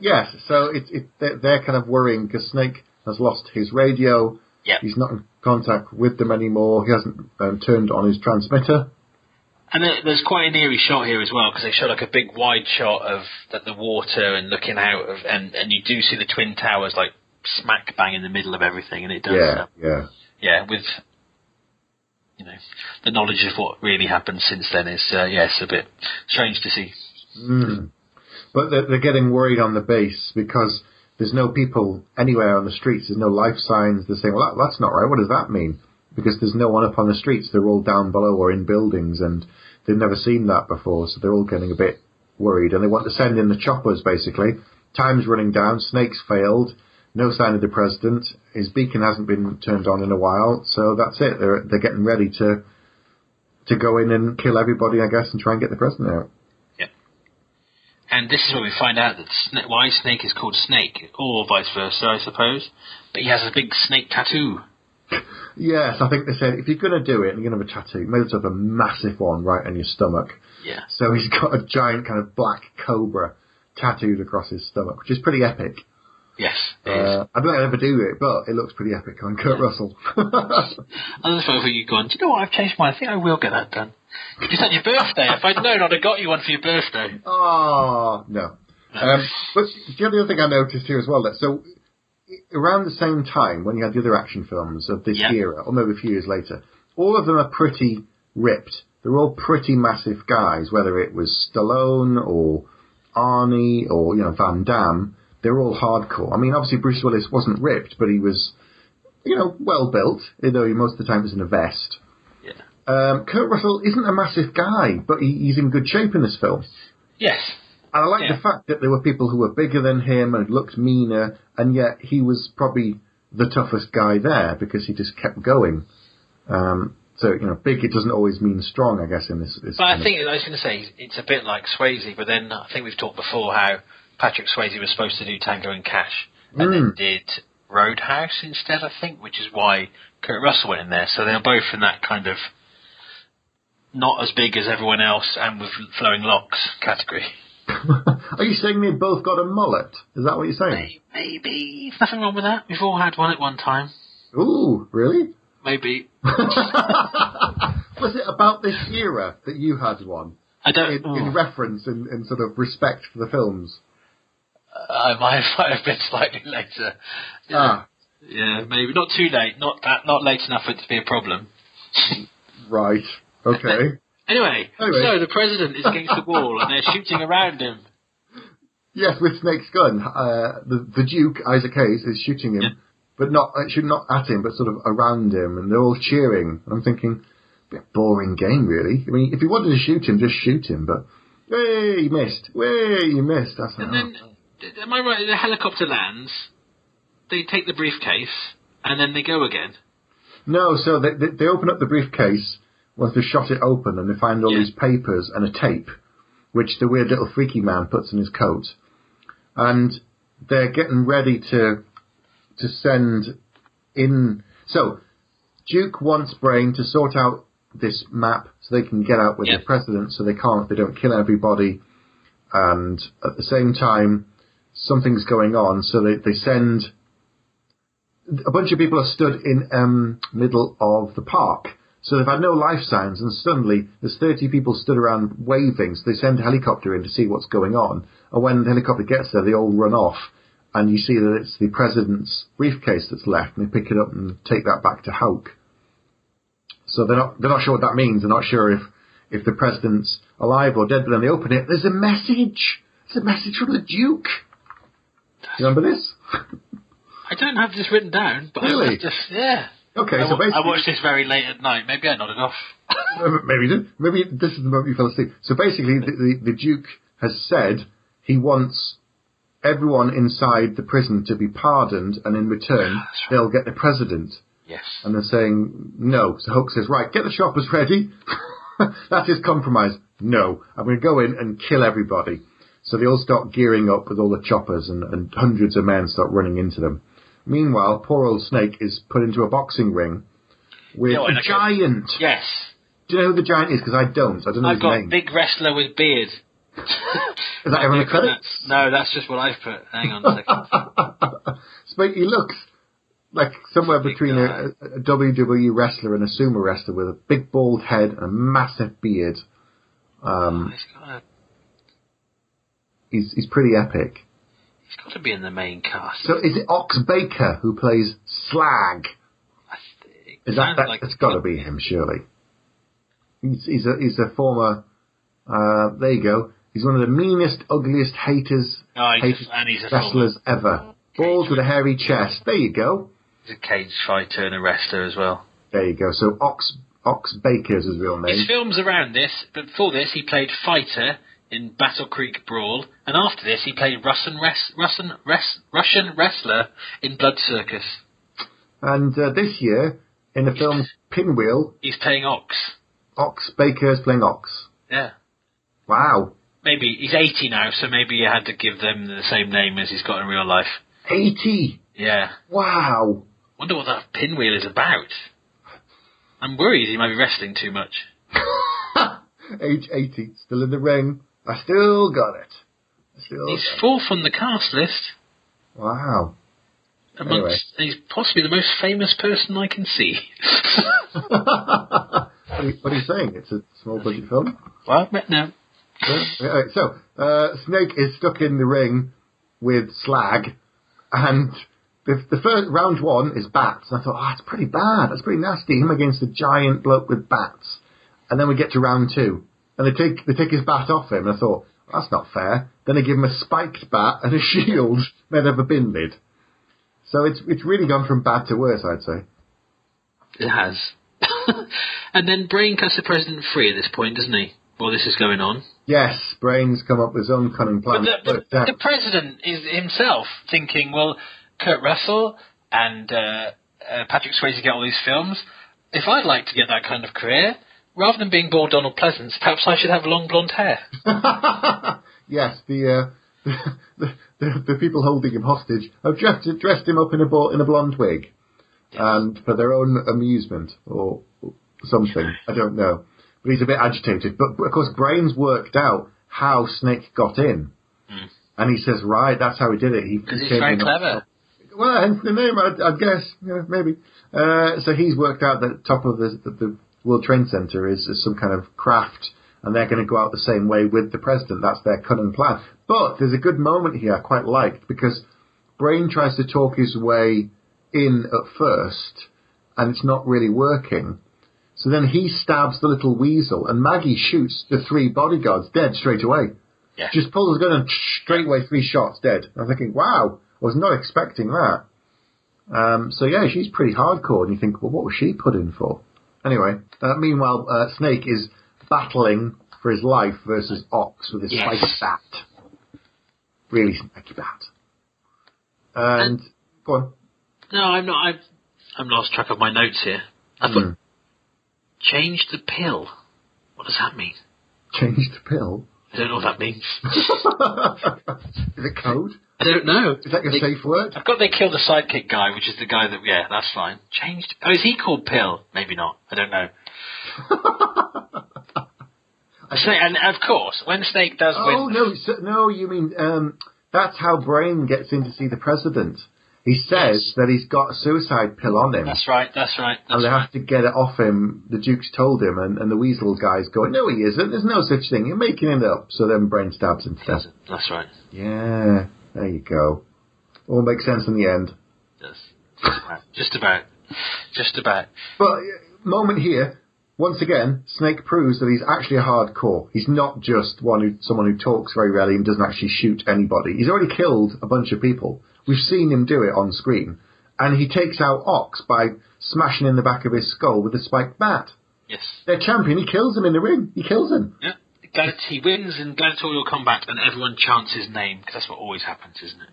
Yes, so they're kind of worrying because Snake has lost his radio. Yep. He's not in contact with them anymore. He hasn't turned on his transmitter. And there's quite an eerie shot here as well, because they show like a big wide shot of the water and looking out of, and you do see the Twin Towers like smack bang in the middle of everything, and it does. Yeah, with the knowledge of what really happened since then is it's a bit strange to see. But they're getting worried on the base because there's no people anywhere on the streets. There's no life signs. They're saying, well, that's not right. What does that mean? Because there's no one up on the streets. They're all down below or in buildings, and they've never seen that before, so they're all getting a bit worried. And they want to send in the choppers, basically. Time's running down. Snake's failed. No sign of the president. His beacon hasn't been turned on in a while, so that's it. They're getting ready to go in and kill everybody, I guess, and try and get the president out. Yeah. And this is where we find out that why Snake is called Snake, or vice versa, I suppose. But he has a big snake tattoo. Yes, I think they said, if you're going to do it and you're going to have a tattoo, make yourself a massive one right on your stomach. Yeah. So he's got a giant kind of black cobra tattooed across his stomach, which is pretty epic. Yes, it I is. don't think I'd ever do it, but it looks pretty epic on Kurt Russell. I just thought you'd gone, do you know what, I've changed mine. I think I will get that done. It's on your birthday. If I'd known, I'd have got you one for your birthday. Oh, no. But the other thing I noticed here as well, so around the same time when you had the other action films of this era, or maybe a few years later, all of them are pretty ripped. They're all pretty massive guys, whether it was Stallone or Arnie or, Van Damme. They're all hardcore. I mean, obviously Bruce Willis wasn't ripped, but he was, well built, although he most of the time was in a vest. Yeah. Kurt Russell isn't a massive guy, but he's in good shape in this film. Yes. And I like the fact that there were people who were bigger than him and looked meaner, and yet he was probably the toughest guy there because he just kept going. So, big, it doesn't always mean strong, I guess, in this. But I was going to say, it's a bit like Swayze, but then I think we've talked before how Patrick Swayze was supposed to do Tango and Cash, and then did Roadhouse instead, I think, which is why Kurt Russell went in there. So they're both in that kind of not as big as everyone else and with flowing locks category. Are you saying they both got a mullet? Is that what you're saying? Maybe. There's nothing wrong with that. We've all had one at one time. Ooh, really? Maybe. Was it about this era that you had one? I don't... In reference and sort of respect for the films? I might have been slightly later. Yeah. Yeah, maybe not too late. Not late enough for it to be a problem. Right. Okay. Anyway, so the president is against the wall and they're shooting around him. Yes, with Snake's gun. The Duke, Isaac Hayes, is shooting him, but not at him, but sort of around him, and they're all cheering. And I'm thinking, a bit boring game, really. I mean, if you wanted to shoot him, just shoot him, but, hey, you missed. Way, you missed. That's and then, am I right, the helicopter lands, they take the briefcase, and then they go again? No, so they open up the briefcase once they've shot it open, and they find all these papers and a tape, which the weird little freaky man puts in his coat. And they're getting ready to send in... So, Duke wants Brain to sort out this map so they can get out with the president, so they don't kill everybody. And at the same time, something's going on, so they send... A bunch of people are stood in middle of the park. So they've had no life signs, and suddenly there's 30 people stood around waving, so they send a helicopter in to see what's going on. And when the helicopter gets there, they all run off, and you see that it's the president's briefcase that's left, and they pick it up and take that back to Hulk. So they're not sure what that means. They're not sure if the president's alive or dead, but then they open it, there's a message! It's a message from the Duke! You remember this? I don't have this written down, but really? Okay, so basically... I watched this very late at night. Maybe I nodded off. Maybe you did. Maybe this is the moment you fell asleep. So basically, the Duke has said he wants everyone inside the prison to be pardoned, and in return, they'll get the president. Yes. And they're saying no. So Hulk says, right, get the choppers ready. That's his compromise. No, I'm going to go in and kill everybody. So they all start gearing up with all the choppers, and hundreds of men start running into them. Meanwhile, poor old Snake is put into a boxing ring with a giant. Yes. Do you know who the giant is? Because I don't. I don't know his name. I've got big wrestler with beard. Is that everyone the credits? No, that's just what I've put. Hang on a second. So he looks like somewhere between a WWE wrestler and a sumo wrestler with a big bald head and a massive beard. He's pretty epic. He's got to be in the main cast. So is it Ox Baker who plays Slag? It's got to be him, surely. He's a former. There you go. He's one of the meanest, ugliest wrestlers ever. Bald with a hairy chest. There you go. He's a cage fighter and a wrestler as well. There you go. So Ox Baker's his real name. His films around this, but before this he played fighter in Battle Creek Brawl, and after this he played Russian wrestler in Blood Circus. And this year, in the film Pinwheel... He's playing Ox. Ox Baker's playing Ox. Yeah. Wow. Maybe, he's 80 now, so maybe you had to give them the same name as he's got in real life. 80? Yeah. Wow. Wonder what that Pinwheel is about. I'm worried he might be wrestling too much. Age 80, still in the ring. I still got it. He's fourth on the cast list. Wow. He's possibly the most famous person I can see. What are you saying? It's a small budget film? Well, no. So, Snake is stuck in the ring with Slag, and the first round one is bats. And I thought, that's pretty bad. That's pretty nasty. Him against a giant bloke with bats. And then we get to round two, and they take his bat off him. And I thought, that's not fair. Then they give him a spiked bat and a shield made of a bin lid. So it's really gone from bad to worse, I'd say. It has. And then Brain cuts the president free at this point, doesn't he? While this is going on. Yes, Brain's come up with his own cunning plan. But the president is himself thinking, well, Kurt Russell and Patrick Swayze get all these films. If I'd like to get that kind of career, rather than being bald Donald Pleasance, perhaps I should have long blonde hair. Yes, the people holding him hostage have dressed him up in a blonde wig, yes. And for their own amusement or something, I don't know. But he's a bit agitated. But of course, Brain's worked out how Snake got in, and he says, "Right, that's how he did it." He's very clever. Well, hence the name, I'd guess. Yeah, maybe. So he's worked out that top of the World Trade Center is some kind of craft and they're going to go out the same way with the president. That's their cunning plan. But there's a good moment here I quite liked, because Brain tries to talk his way in at first, and it's not really working. So then he stabs the little weasel, and Maggie shoots the 3 bodyguards dead straight away. Yeah. Just pulls the gun and straight away 3 shots dead. I'm thinking, wow, I was not expecting that. So yeah, she's pretty hardcore, and you think, well, what was she put in for? Anyway, meanwhile, Snake is battling for his life versus Ox with his spiky bat. Really spiky bat. And go on. No, I'm not. I'm lost track of my notes here. I thought change the pill. What does that mean? Change the pill? I don't know what that means. Is it code? I don't know. Is that your safe word? I've got they killed the sidekick guy, which is the guy that, yeah, that's fine. Changed. Oh, is he called Pill? Maybe not. I don't know. And of course, when Snake does win... Oh, no, you mean, that's how Brain gets in to see the president. He says that he's got a suicide pill on him. That's right. And they have to get it off him. The Duke's told him, and the Weasel guy's going, no, he isn't. There's no such thing. You're making it up. So then Brain stabs him to death. That's right. Yeah, there you go. All makes sense in the end. Yes. Just about. But moment here, once again, Snake proves that he's actually a hardcore. He's not just someone who talks very rarely and doesn't actually shoot anybody. He's already killed a bunch of people. We've seen him do it on screen. And he takes out Ox by smashing in the back of his skull with a spiked bat. Yes. Their champion, he kills him in the ring. He kills him. Yeah. He wins in gladiatorial combat and everyone chants his name, because that's what always happens, isn't it?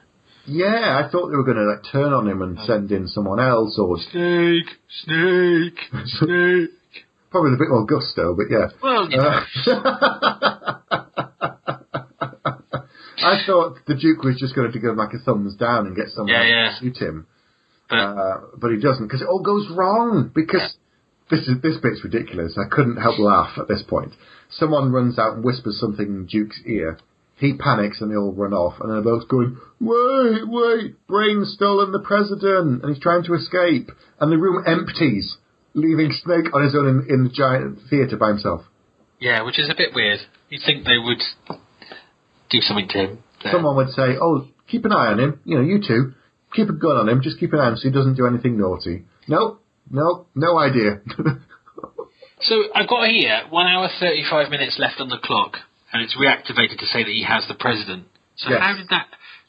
Yeah, I thought they were going to turn on him and send in someone else, or... Snake! Probably with a bit more gusto, but yeah. Well, you know. I thought the Duke was just going to give him like a thumbs down and get someone else to shoot him. But he doesn't, because it all goes wrong. Because this bit's ridiculous. I couldn't help laugh at this point. Someone runs out and whispers something in Duke's ear. He panics and they all run off. And they're both going, wait, Brain's stolen the president. And he's trying to escape. And the room empties, leaving Snake on his own in the giant theatre by himself. Yeah, which is a bit weird. You'd think they would do something to him. Someone would say, oh, keep an eye on him. You two, keep a gun on him. Just keep an eye on him so he doesn't do anything naughty. Nope, no idea. So I've got here 1 hour 35 minutes left on the clock, and it's reactivated to say that he has the president. So yes. How did that...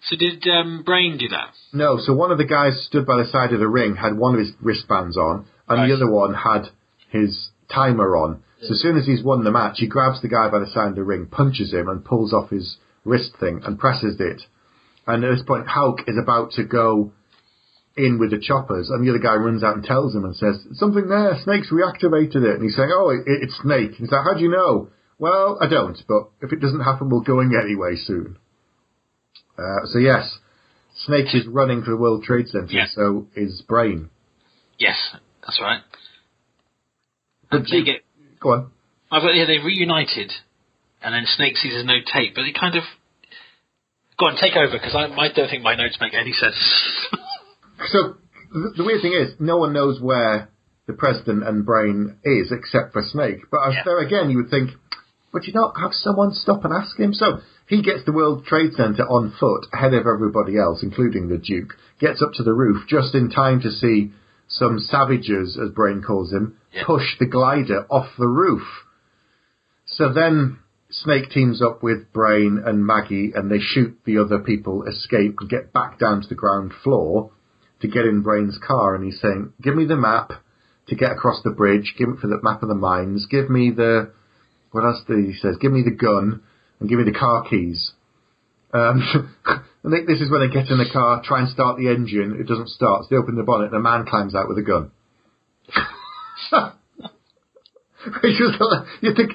So did Brain do that? No, so one of the guys stood by the side of the ring, had one of his wristbands on, and the other one had his timer on. Yeah. So as soon as he's won the match, he grabs the guy by the side of the ring, punches him, and pulls off his wrist thing, and presses it. And at this point, Hulk is about to go in with the choppers, and the other guy runs out and tells him and says, something there, Snake's reactivated it. And he's saying, oh, it's Snake. He's like, how do you know? Well, I don't, but if it doesn't happen, we'll go in anyway soon. So yes, Snake is running for the World Trade Center, so is Brain. Yes, that's right. But go on. They reunited, and then Snake sees there's no tape, but he kind of... Go on, take over, because I don't think my notes make any sense. So, the weird thing is, no one knows where the President and Brain is, except for Snake. But there again, you would think, would you not have someone stop and ask him? So, he gets the World Trade Center on foot, ahead of everybody else, including the Duke, gets up to the roof, just in time to see some savages, as Brain calls them, push the glider off the roof. So then Snake teams up with Brain and Maggie, and they shoot the other people, escape, and get back down to the ground floor to get in Brain's car. And he's saying, give me the map to get across the bridge, give me for the map of the mines, give me the... What else did he say? Give me the gun, and give me the car keys. I think this is when they get in the car, try and start the engine, it doesn't start, so they open the bonnet, and a man climbs out with a gun. You think,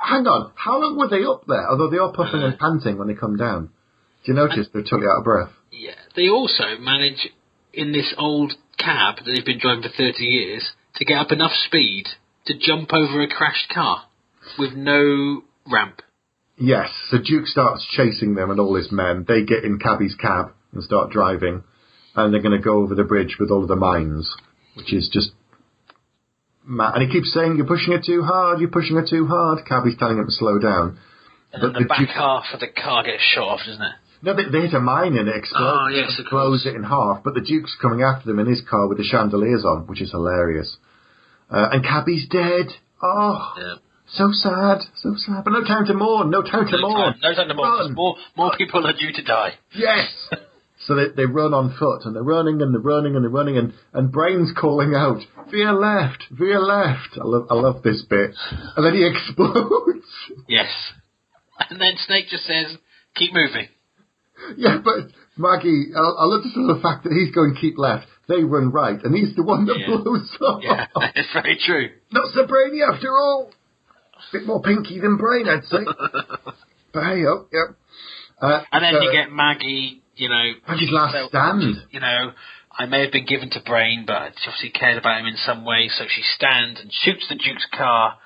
hang on, how long were they up there? Although they are puffing and panting when they come down. Do you notice they're totally out of breath? Yeah. They also manage, in this old cab that they've been driving for 30 years, to get up enough speed to jump over a crashed car with no ramp. Yes, so Duke starts chasing them and all his men. They get in Cabby's cab and start driving, and they're going to go over the bridge with all of the mines, which is just And he keeps saying, "You're pushing it too hard. You're pushing it too hard." Cabby's telling him to slow down. And then the back half of the car gets shot off, doesn't it? No, they hit a mine and it explodes. Oh, yes, it blows it in half. But the Duke's coming after them in his car with the chandeliers on, which is hilarious. And Cabby's dead. Oh, yeah. So sad, so sad. But no time to mourn. No time to mourn. No time to mourn. More people are due to die. Yes. So they run on foot, and they're running, and they're running, and they're running, and Brain's calling out, "Veer left, veer left." I love this bit. And then he explodes. Yes. And then Snake just says, "Keep moving." Yeah, but Maggie, I love just the fact that he's going keep left. They run right, and he's the one that blows up. Yeah, it's very true. Not so brainy after all. Bit more pinky than Brain, I'd say. But hey, and then you get Maggie, Maggie's last stand. I may have been given to Brain, but she obviously cared about him in some way, so she stands and shoots the Duke's car,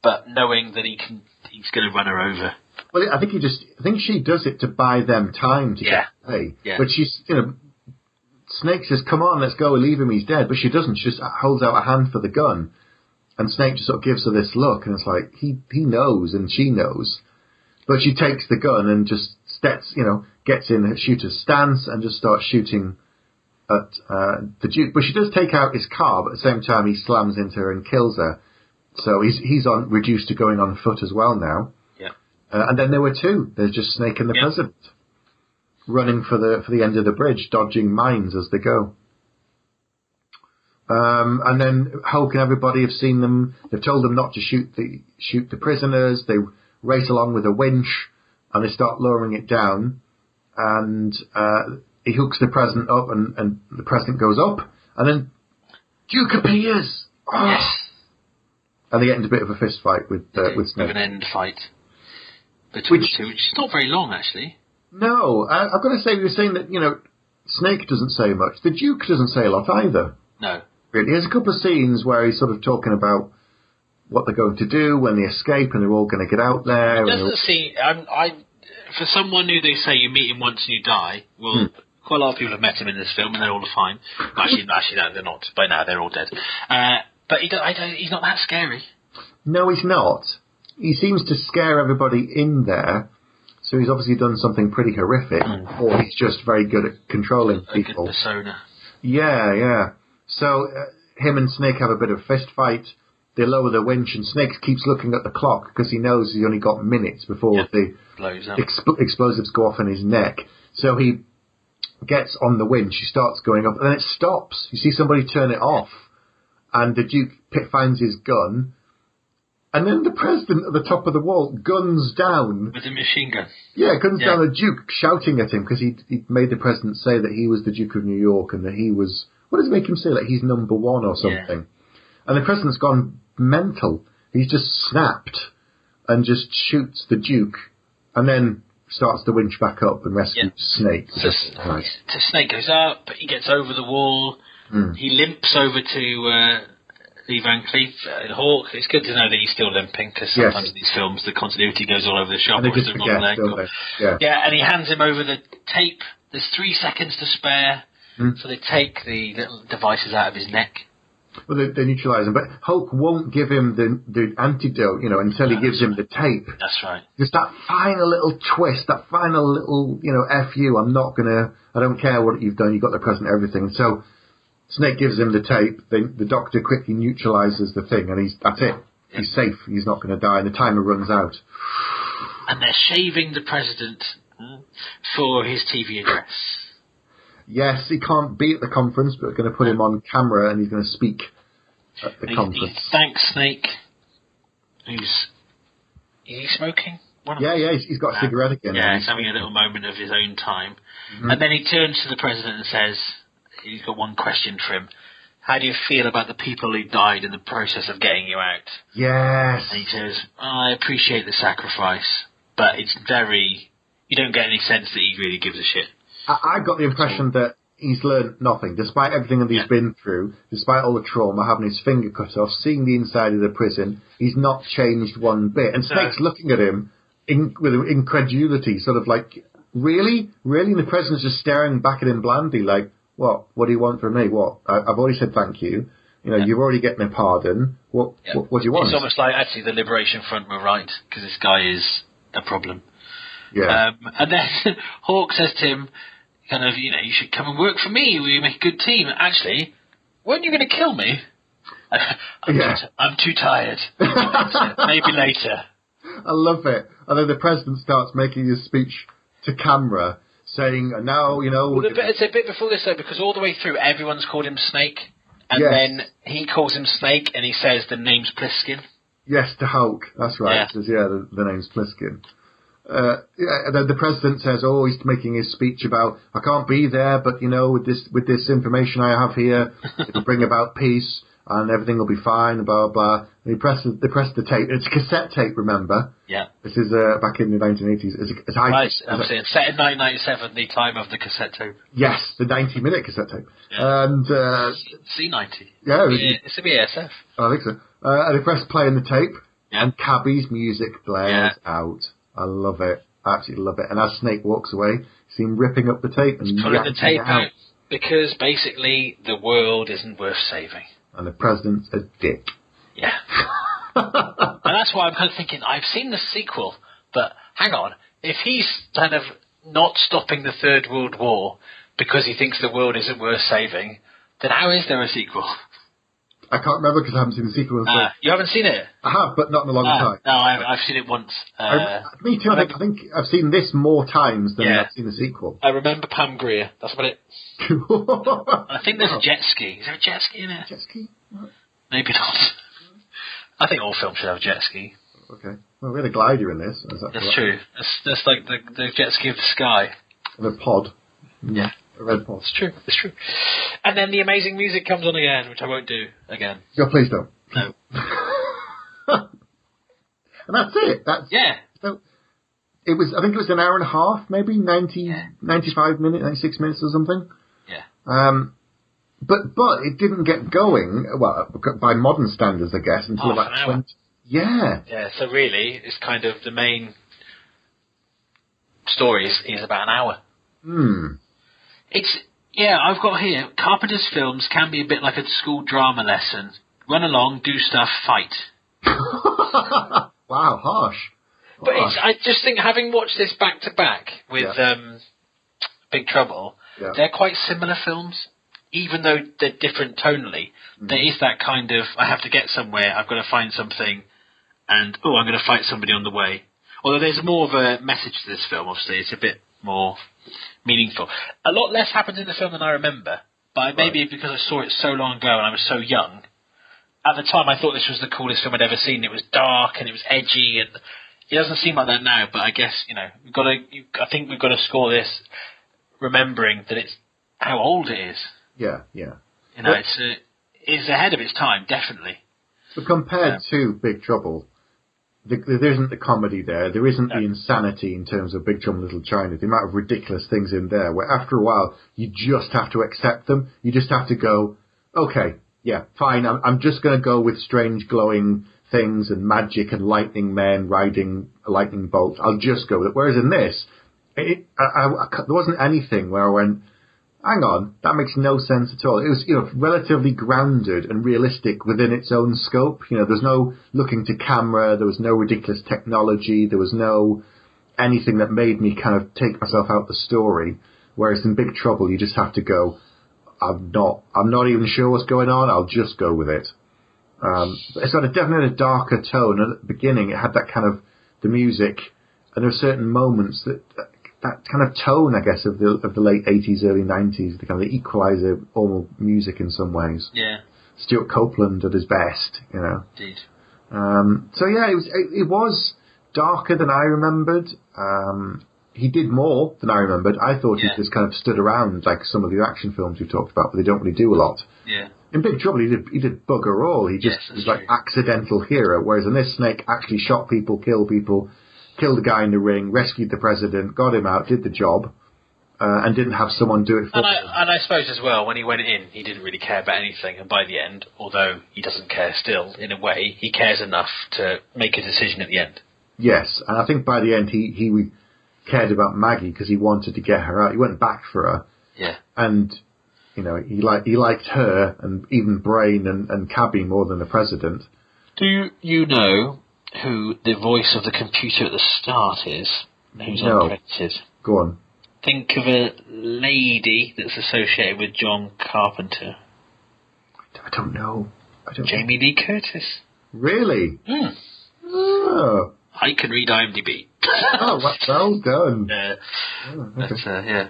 but knowing that he's going to run her over. Well, I think she does it to buy them time to get away. Yeah. But she's, Snake says, "Come on, let's go, leave him, he's dead." But she doesn't. She just holds out a hand for the gun. And Snake just sort of gives her this look, and it's like, he knows, and she knows. But she takes the gun and just gets in her shooter's stance and just starts shooting at the Duke. But she does take out his car, but at the same time he slams into her and kills her. So he's reduced to going on foot as well now. Yeah. And then there were two. There's just Snake and the President running for the end of the bridge, dodging mines as they go. And then Hulk and everybody have seen them. They've told them not to shoot the prisoners. They race along with a winch, and they start lowering it down. And he hooks the president up, and the president goes up, and then Duke appears. Oh. Yes. And they get into a bit of a fist fight with Snake. With an end fight between the two, which is not very long, actually. No, I've got to say, we were saying that Snake doesn't say much. The Duke doesn't say a lot either. No. Really, there's a couple of scenes where he's sort of talking about what they're going to do when they escape, and they're all going to get out there. It doesn't seem. For someone who they say you meet him once and you die, well, quite a lot of people have met him in this film, and they're all fine. Actually, no, they're not. By now, they're all dead. But he's not that scary. No, he's not. He seems to scare everybody in there. So he's obviously done something pretty horrific, or he's just very good at controlling people. A good persona. Yeah. So him and Snake have a bit of a fist fight. They lower the winch, and Snake keeps looking at the clock because he knows he's only got minutes before the explosives go off in his neck. So he gets on the winch, he starts going up, and then it stops. You see somebody turn it off, and the Duke finds his gun, and then the president at the top of the wall guns down. With a machine gun. Yeah, guns down the Duke, shouting at him because he made the president say that he was the Duke of New York and that he was... What does it make him say? Like he's number one or something? Yeah. And the president's gone mental. He's just snapped and just shoots the Duke and then starts the winch back up and rescues Snake. So Snake goes up, he gets over the wall, he limps over to Lee Van Cleef and Hawk. It's good to know that he's still limping because sometimes in these films the continuity goes all over the shop. And they just forget, don't they? And he hands him over the tape. There's 3 seconds to spare. So they take the little devices out of his neck. Well, they neutralise him, but Hulk won't give him the antidote, until he gives him the tape. That's right. Just that final little twist, that final little, F you, I don't care what you've done, you've got the present everything. So Snake gives him the tape, the doctor quickly neutralises the thing, and that's it. Yeah. He's safe, he's not going to die, and the timer runs out. And they're shaving the president for his TV address. Yes, he can't be at the conference, but we're going to put him on camera and he's going to speak at the conference. He thanks Snake. Is he smoking? He's got a cigarette again. Yeah, he's having a little moment of his own time. And then he turns to the president and says, he's got one question for him. How do you feel about the people who died in the process of getting you out? Yes. And he says, I appreciate the sacrifice, but it's you don't get any sense that he really gives a shit. I got the impression that he's learned nothing, despite everything that he's been through, despite all the trauma, having his finger cut off, seeing the inside of the prison. He's not changed one bit. And Snake's looking at him with incredulity, sort of like, really? Really? And the president's just staring back at him blandly, like, what? What do you want from me? What? I've already said thank you. You've already get my pardon. What do you want? It's almost like, actually, the Liberation Front were right, because this guy is a problem. Yeah. And then Hawk says to him, kind of, you should come and work for me. We make a good team. Actually, weren't you going to kill me? I'm too tired. Maybe later. I love it. And then the president starts making his speech to camera, saying, now, Well, it's a bit before this, though, because all the way through, everyone's called him Snake. And then he calls him Snake, and he says the name's Pliskin. Yes, to Hulk. That's right. Yeah. He says, the name's Pliskin. And then the president says, he's making his speech about, I can't be there, but, with this information I have here, it'll bring about peace, and everything will be fine, blah, blah. And they press the tape. It's a cassette tape, remember? Yeah. This is back in the 1980s. Right, I'm saying, set in 1997, the time of the cassette tape. Yes, the 90-minute cassette tape. Yeah. And C90. Yeah. It's a BSF. I think so. And they press play on the tape, yeah. and Cabby's music blares out. I love it. Absolutely love it. And as Snake walks away, you see him ripping up the tape and pulling the tape out. Because basically the world isn't worth saving. And the president's a dick. Yeah. And that's why I'm kind of thinking, I've seen the sequel, but hang on, if he's kind of not stopping the Third World War because he thinks the world isn't worth saving, then how is there a sequel? I can't remember because I haven't seen the sequel. You haven't seen it? I have, but not in a long time. No, I've seen it once. Me too. I think I've seen this more times than I've seen the sequel. I remember Pam Grier. That's about it. I think there's a jet ski. Is there a jet ski in it? Jet ski? What? Maybe not. I think all films should have a jet ski. Okay. Well, we had a glider in this. That's true. That's like the jet ski of the sky. And a pod. Yeah. A red pod. It's true. And then the amazing music comes on again, which I won't do again. Yeah, please don't. No. And that's it. So it was. I think it was an hour and a half, maybe 95 minutes, 96 minutes or something. Yeah. But it didn't get going. Well, by modern standards, I guess, until about 20. Yeah. Yeah. So really, it's kind of the main story is about an hour. I've got here, Carpenter's films can be a bit like a school drama lesson. Run along, do stuff, fight. Wow, harsh. But I just think, having watched this back to back with Big Trouble, they're quite similar films. Even though they're different tonally, there is that kind of, I have to get somewhere, I've got to find something, and, I'm going to fight somebody on the way. Although there's more of a message to this film, obviously. It's a bit more meaningful. A lot less happens in the film than I remember, but maybe because I saw it so long ago and I was so young. At the time, I thought this was the coolest film I'd ever seen. It was dark and it was edgy, and it doesn't seem like that now. But I guess I think we've got to score this, remembering that it's how old it is. Yeah. It's ahead of its time, definitely. But compared to Big Trouble, there isn't the comedy there. There isn't the insanity in terms of Big Trouble in Little China. The amount of ridiculous things in there, where after a while you just have to accept them. You just have to go, okay, yeah, fine. I'm just going to go with strange glowing things and magic and lightning men riding lightning bolts. I'll just go with it. Whereas in this, there wasn't anything where I went, hang on, that makes no sense at all. It was, relatively grounded and realistic within its own scope. There's no looking to camera. There was no ridiculous technology. There was no anything that made me kind of take myself out the story. Whereas in Big Trouble, you just have to go, I'm not even sure what's going on. I'll just go with it. It's got definitely a darker tone. And at the beginning, it had that kind of the music, and there were certain moments that kind of tone, I guess, of the late 80s, early 90s, the kind of the equalizer all music in some ways. Yeah. Stuart Copeland at his best, Indeed. It was darker than I remembered. He did more than I remembered. I thought he just kind of stood around like some of the action films we talked about, but they don't really do a lot. Yeah. In Big Trouble, he did bugger all. He just was like accidental hero, whereas in this, Snake actually shot people, killed a guy in the ring, rescued the president, got him out, did the job, and didn't have someone do it for him. And I suppose as well, when he went in, he didn't really care about anything, and by the end, although he doesn't care still, in a way, he cares enough to make a decision at the end. Yes, and I think by the end, he cared about Maggie because he wanted to get her out. He went back for her. Yeah. And he liked her and even Brain and Cabby more than the president. Do you know who the voice of the computer at the start is? Who's No. uncredited? Go on. Think of a lady that's associated with John Carpenter. I don't know. Jamie Lee Curtis. Really? Oh. I can read IMDb. Oh, well done. Yeah.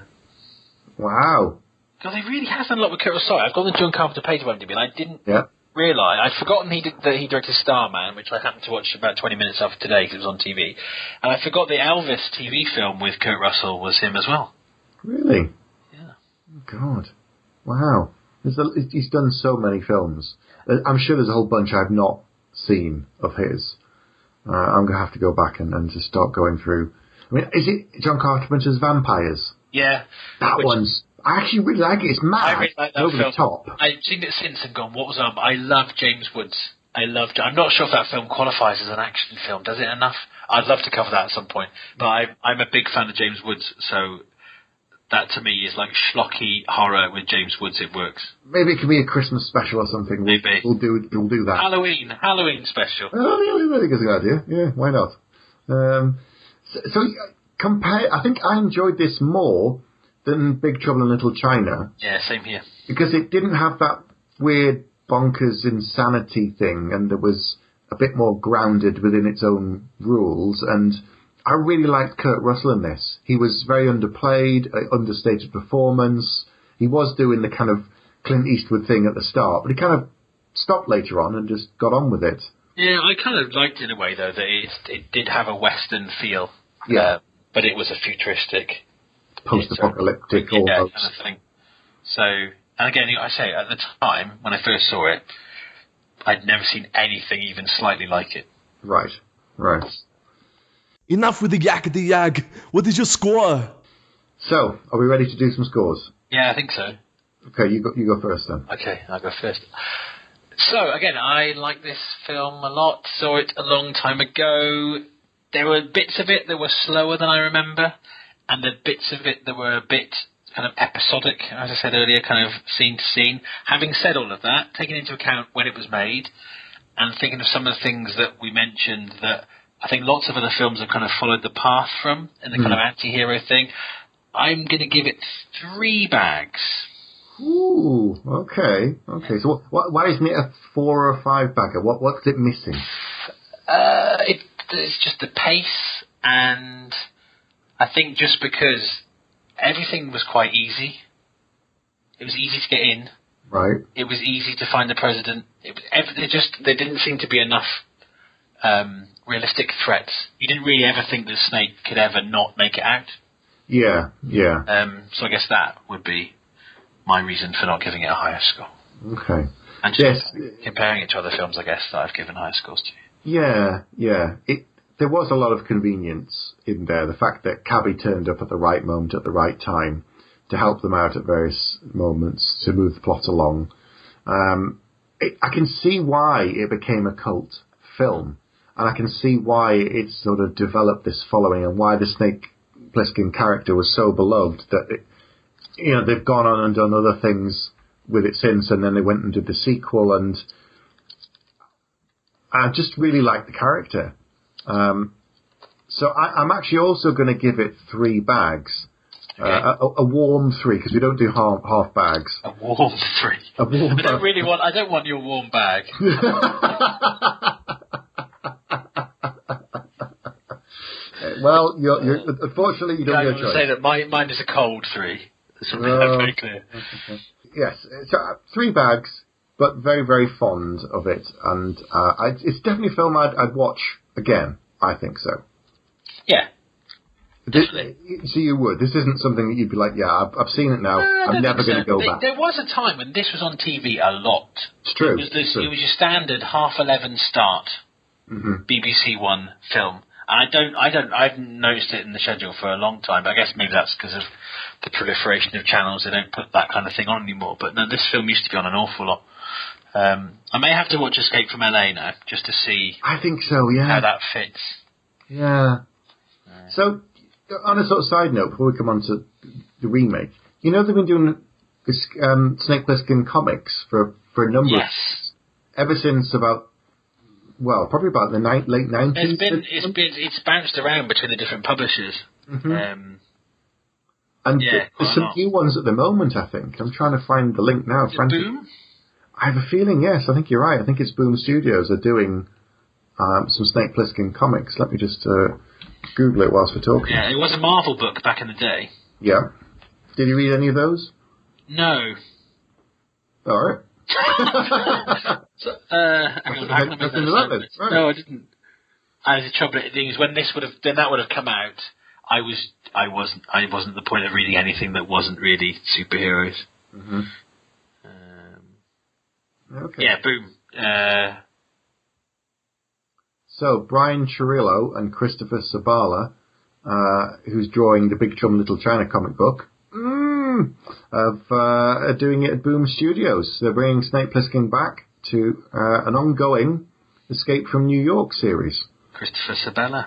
Wow. God, they really have done a lot with Kurt Russell. I've gone to the John Carpenter page of IMDb, and I didn't realise. I'd forgotten that he directed Starman, which I happened to watch about 20 minutes of today because it was on TV. And I forgot the Elvis TV film with Kurt Russell was him as well. Really? Yeah. Oh, God. Wow. He's done so many films. I'm sure there's a whole bunch I've not seen of his. I'm going to have to go back and just start going through. I mean, is it John Carpenter's Vampires? Yeah. I actually really like it. It's mad. I really like that over film. the top. I've seen it since and gone, what was up? I love James Woods. I'm not sure if that film qualifies as an action film. Does it enough? I'd love to cover that at some point. But I'm a big fan of James Woods, so that to me is like schlocky horror with James Woods. It works. Maybe it could be a Christmas special or something. Maybe. We'll do that. Halloween special. Oh, I think it's a good idea. Yeah, why not? Compare. I think I enjoyed this more than Big Trouble in Little China. Yeah, same here. Because it didn't have that weird bonkers insanity thing, and it was a bit more grounded within its own rules. And I really liked Kurt Russell in this. He was very underplayed, understated performance. He was doing the kind of Clint Eastwood thing at the start, but he kind of stopped later on and just got on with it. Yeah, I kind of liked in a way, though, that it did have a Western feel. Yeah. But it was a futuristic... post-apocalyptic almost. Kind of thing. So, and again, I say, at the time, when I first saw it, I'd never seen anything even slightly like it. Right. Enough with the yakety yak. What is your score? So, are we ready to do some scores? Yeah, I think so. Okay, you go first then. Okay, I'll go first. So, again, I like this film a lot. Saw it a long time ago. There were bits of it that were slower than I remember, and the bits of it that were a bit kind of episodic, as I said earlier, kind of scene to scene. Having said all of that, taking into account when it was made, and thinking of some of the things that we mentioned that I think lots of other films have kind of followed the path from, in the kind of anti-hero thing, I'm going to give it 3 bags. Ooh, okay. So why isn't it a 4 or 5 bagger? What's it missing? It's just the pace, and I think just because everything was quite easy. It was easy to get in. Right. It was easy to find the president. There didn't seem to be enough realistic threats. You didn't really ever think that Snake could ever not make it out. Yeah. So I guess that would be my reason for not giving it a higher score. Okay. And just comparing it to other films, I guess, that I've given higher scores to. Yeah. There was a lot of convenience in there. The fact that Cabby turned up at the right moment, at the right time, to help them out at various moments, to move the plot along. I can see why it became a cult film. And I can see why it sort of developed this following, and why the Snake Pliskin character was so beloved that they've gone on and done other things with it since, and then they went and did the sequel, and I just really like the character. So I'm actually also going to give it 3 bags. Okay. A warm 3, because we don't do half bags. A warm 3. I don't want your warm bag. Well, unfortunately you don't get a choice. Say that mine is a cold 3. That's very clear. Okay. Yes, so 3 bags, but very, very fond of it, and it's definitely a film I'd watch again. I think so. Yeah. So you would. This isn't something that you'd be like, yeah, I've seen it now. I'm never going to go back. There was a time when this was on TV a lot. It's true. It was your standard 11:30 start BBC One film. And I've noticed it in the schedule for a long time. But I guess maybe that's because of the proliferation of channels. They don't put that kind of thing on anymore. But no, this film used to be on an awful lot. I may have to watch Escape from LA now, just to see. I think so, yeah. How that fits. Yeah. So, on a sort of side note, before we come on to the remake, they've been doing Snake Pliskin comics for a number of Yes. ever since probably about the late 90s. It's bounced around between the different publishers. And yeah, there's some new ones at the moment, I think. I'm trying to find the link now. Boom? I have a feeling, yes, I think you're right. I think it's Boom Studios are doing some Snake Pliskin comics. Let me just Google it whilst we're talking. Yeah, it was a Marvel book back in the day. Yeah. Did you read any of those? No. All right. No, I didn't. I was trouble. The thing is, when that would have come out, I wasn't at the point of reading anything that wasn't really superheroes. Mm-hmm. Okay. Yeah, Boom. So Brian Chirillo and Christopher Sabala, who's drawing the Big Trouble in Little China comic book, are doing it at Boom Studios. They're bringing Snake Pliskin back to an ongoing Escape from New York series. Christopher Sabala.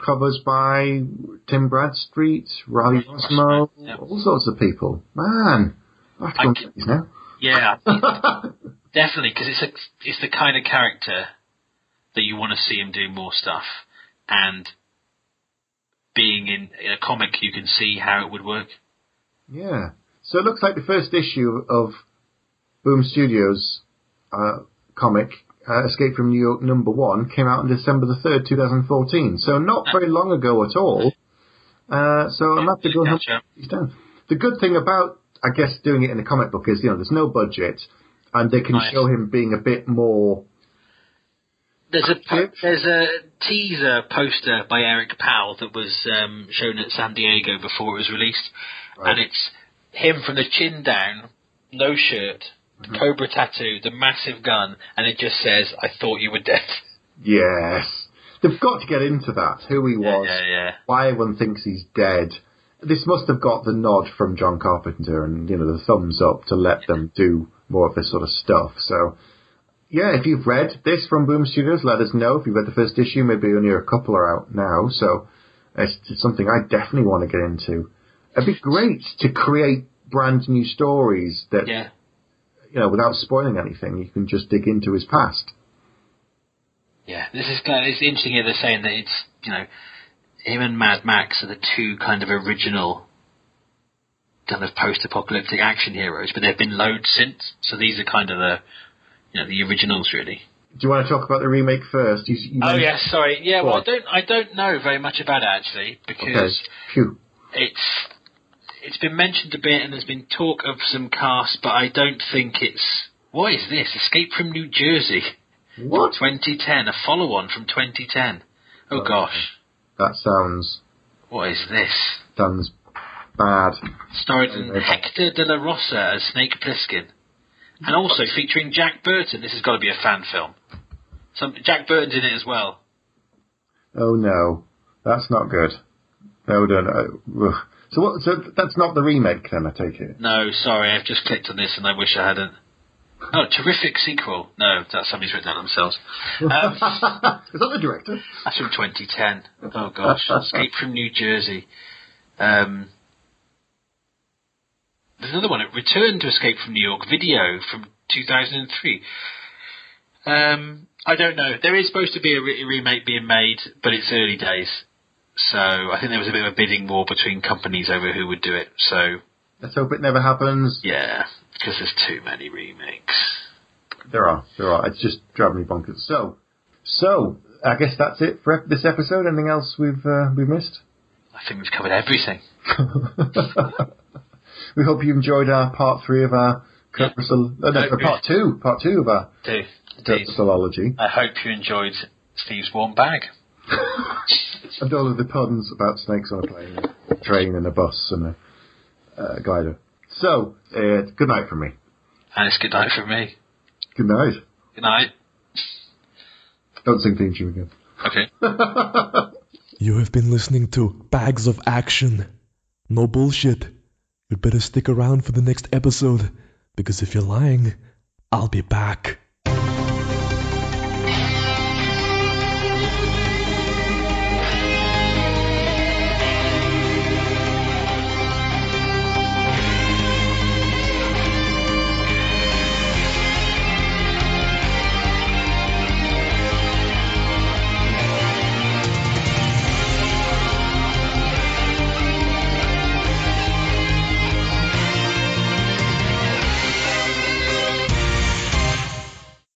Covers by Tim Bradstreet, Riley Rossmo, all sorts of people. Man, I have to go and get these now. Yeah, definitely, because it's the kind of character that you want to see him do more stuff. And being in a comic, you can see how it would work. Yeah. So it looks like the first issue of Boom Studios comic, Escape from New York #1, came out on December the 3rd, 2014. So not very long ago at all. So I'm have to go and hunt these down. The good thing about, I guess, doing it in a comic book is, there's no budget, and they can show him being a bit more. There's a teaser poster by Eric Powell that was shown at San Diego before it was released, and it's him from the chin down, no shirt, cobra tattoo, the massive gun, and it just says, "I thought you were dead." Yes. They've got to get into that, who he was, why everyone thinks he's dead. This must have got the nod from John Carpenter and, the thumbs up to let them do more of this sort of stuff. So, yeah, if you've read this from Boom Studios, let us know. If you've read the first issue, maybe only a couple are out now. So it's something I definitely want to get into. It'd be great to create brand new stories that, without spoiling anything, you can just dig into his past. Yeah, it's interesting here they're saying that it's, him and Mad Max are the two kind of original kind of post-apocalyptic action heroes, but there have been loads since, so these are kind of the originals, really. Do you want to talk about the remake first? Sorry. Yeah, well, I don't know very much about it, actually, because it's been mentioned a bit, and there's been talk of some cast, but I don't think it's... What is this? Escape from New Jersey. What? 2010, a follow-on from 2010. Oh, gosh. That sounds... What is this? Sounds bad. Starred in Hector de la Rosa as Snake Pliskin. And also featuring Jack Burton. This has got to be a fan film. Jack Burton's in it as well. Oh, no. That's not good. No. So that's not the remake, then, I take it? No, sorry. I've just clicked on this and I wish I hadn't. Oh, terrific sequel. No, that's somebody's written that themselves. Is that the director? That's from 2010. Oh, gosh. Escape from New Jersey. There's another one. Return to Escape from New York video from 2003. I don't know. There is supposed to be a remake being made, but it's early days. So I think there was a bit of a bidding war between companies over who would do it. So let's hope it never happens. Yeah, because there's too many remakes. There are. It's just driving me bonkers. So I guess that's it for this episode. Anything else we've missed? I think we've covered everything. We hope you enjoyed our part 3 of our Kurt Russell. Part 2 of our Kurt Russellology. I hope you enjoyed Steve's warm bag. And all of the puns about snakes on a plane, a train, and a bus, and a glider. So, good night from me. And it's good night from me. Good night. Good night. Don't sing theme tune again. Okay. You have been listening to Bags of Action. No bullshit. You'd better stick around for the next episode, because if you're lying, I'll be back.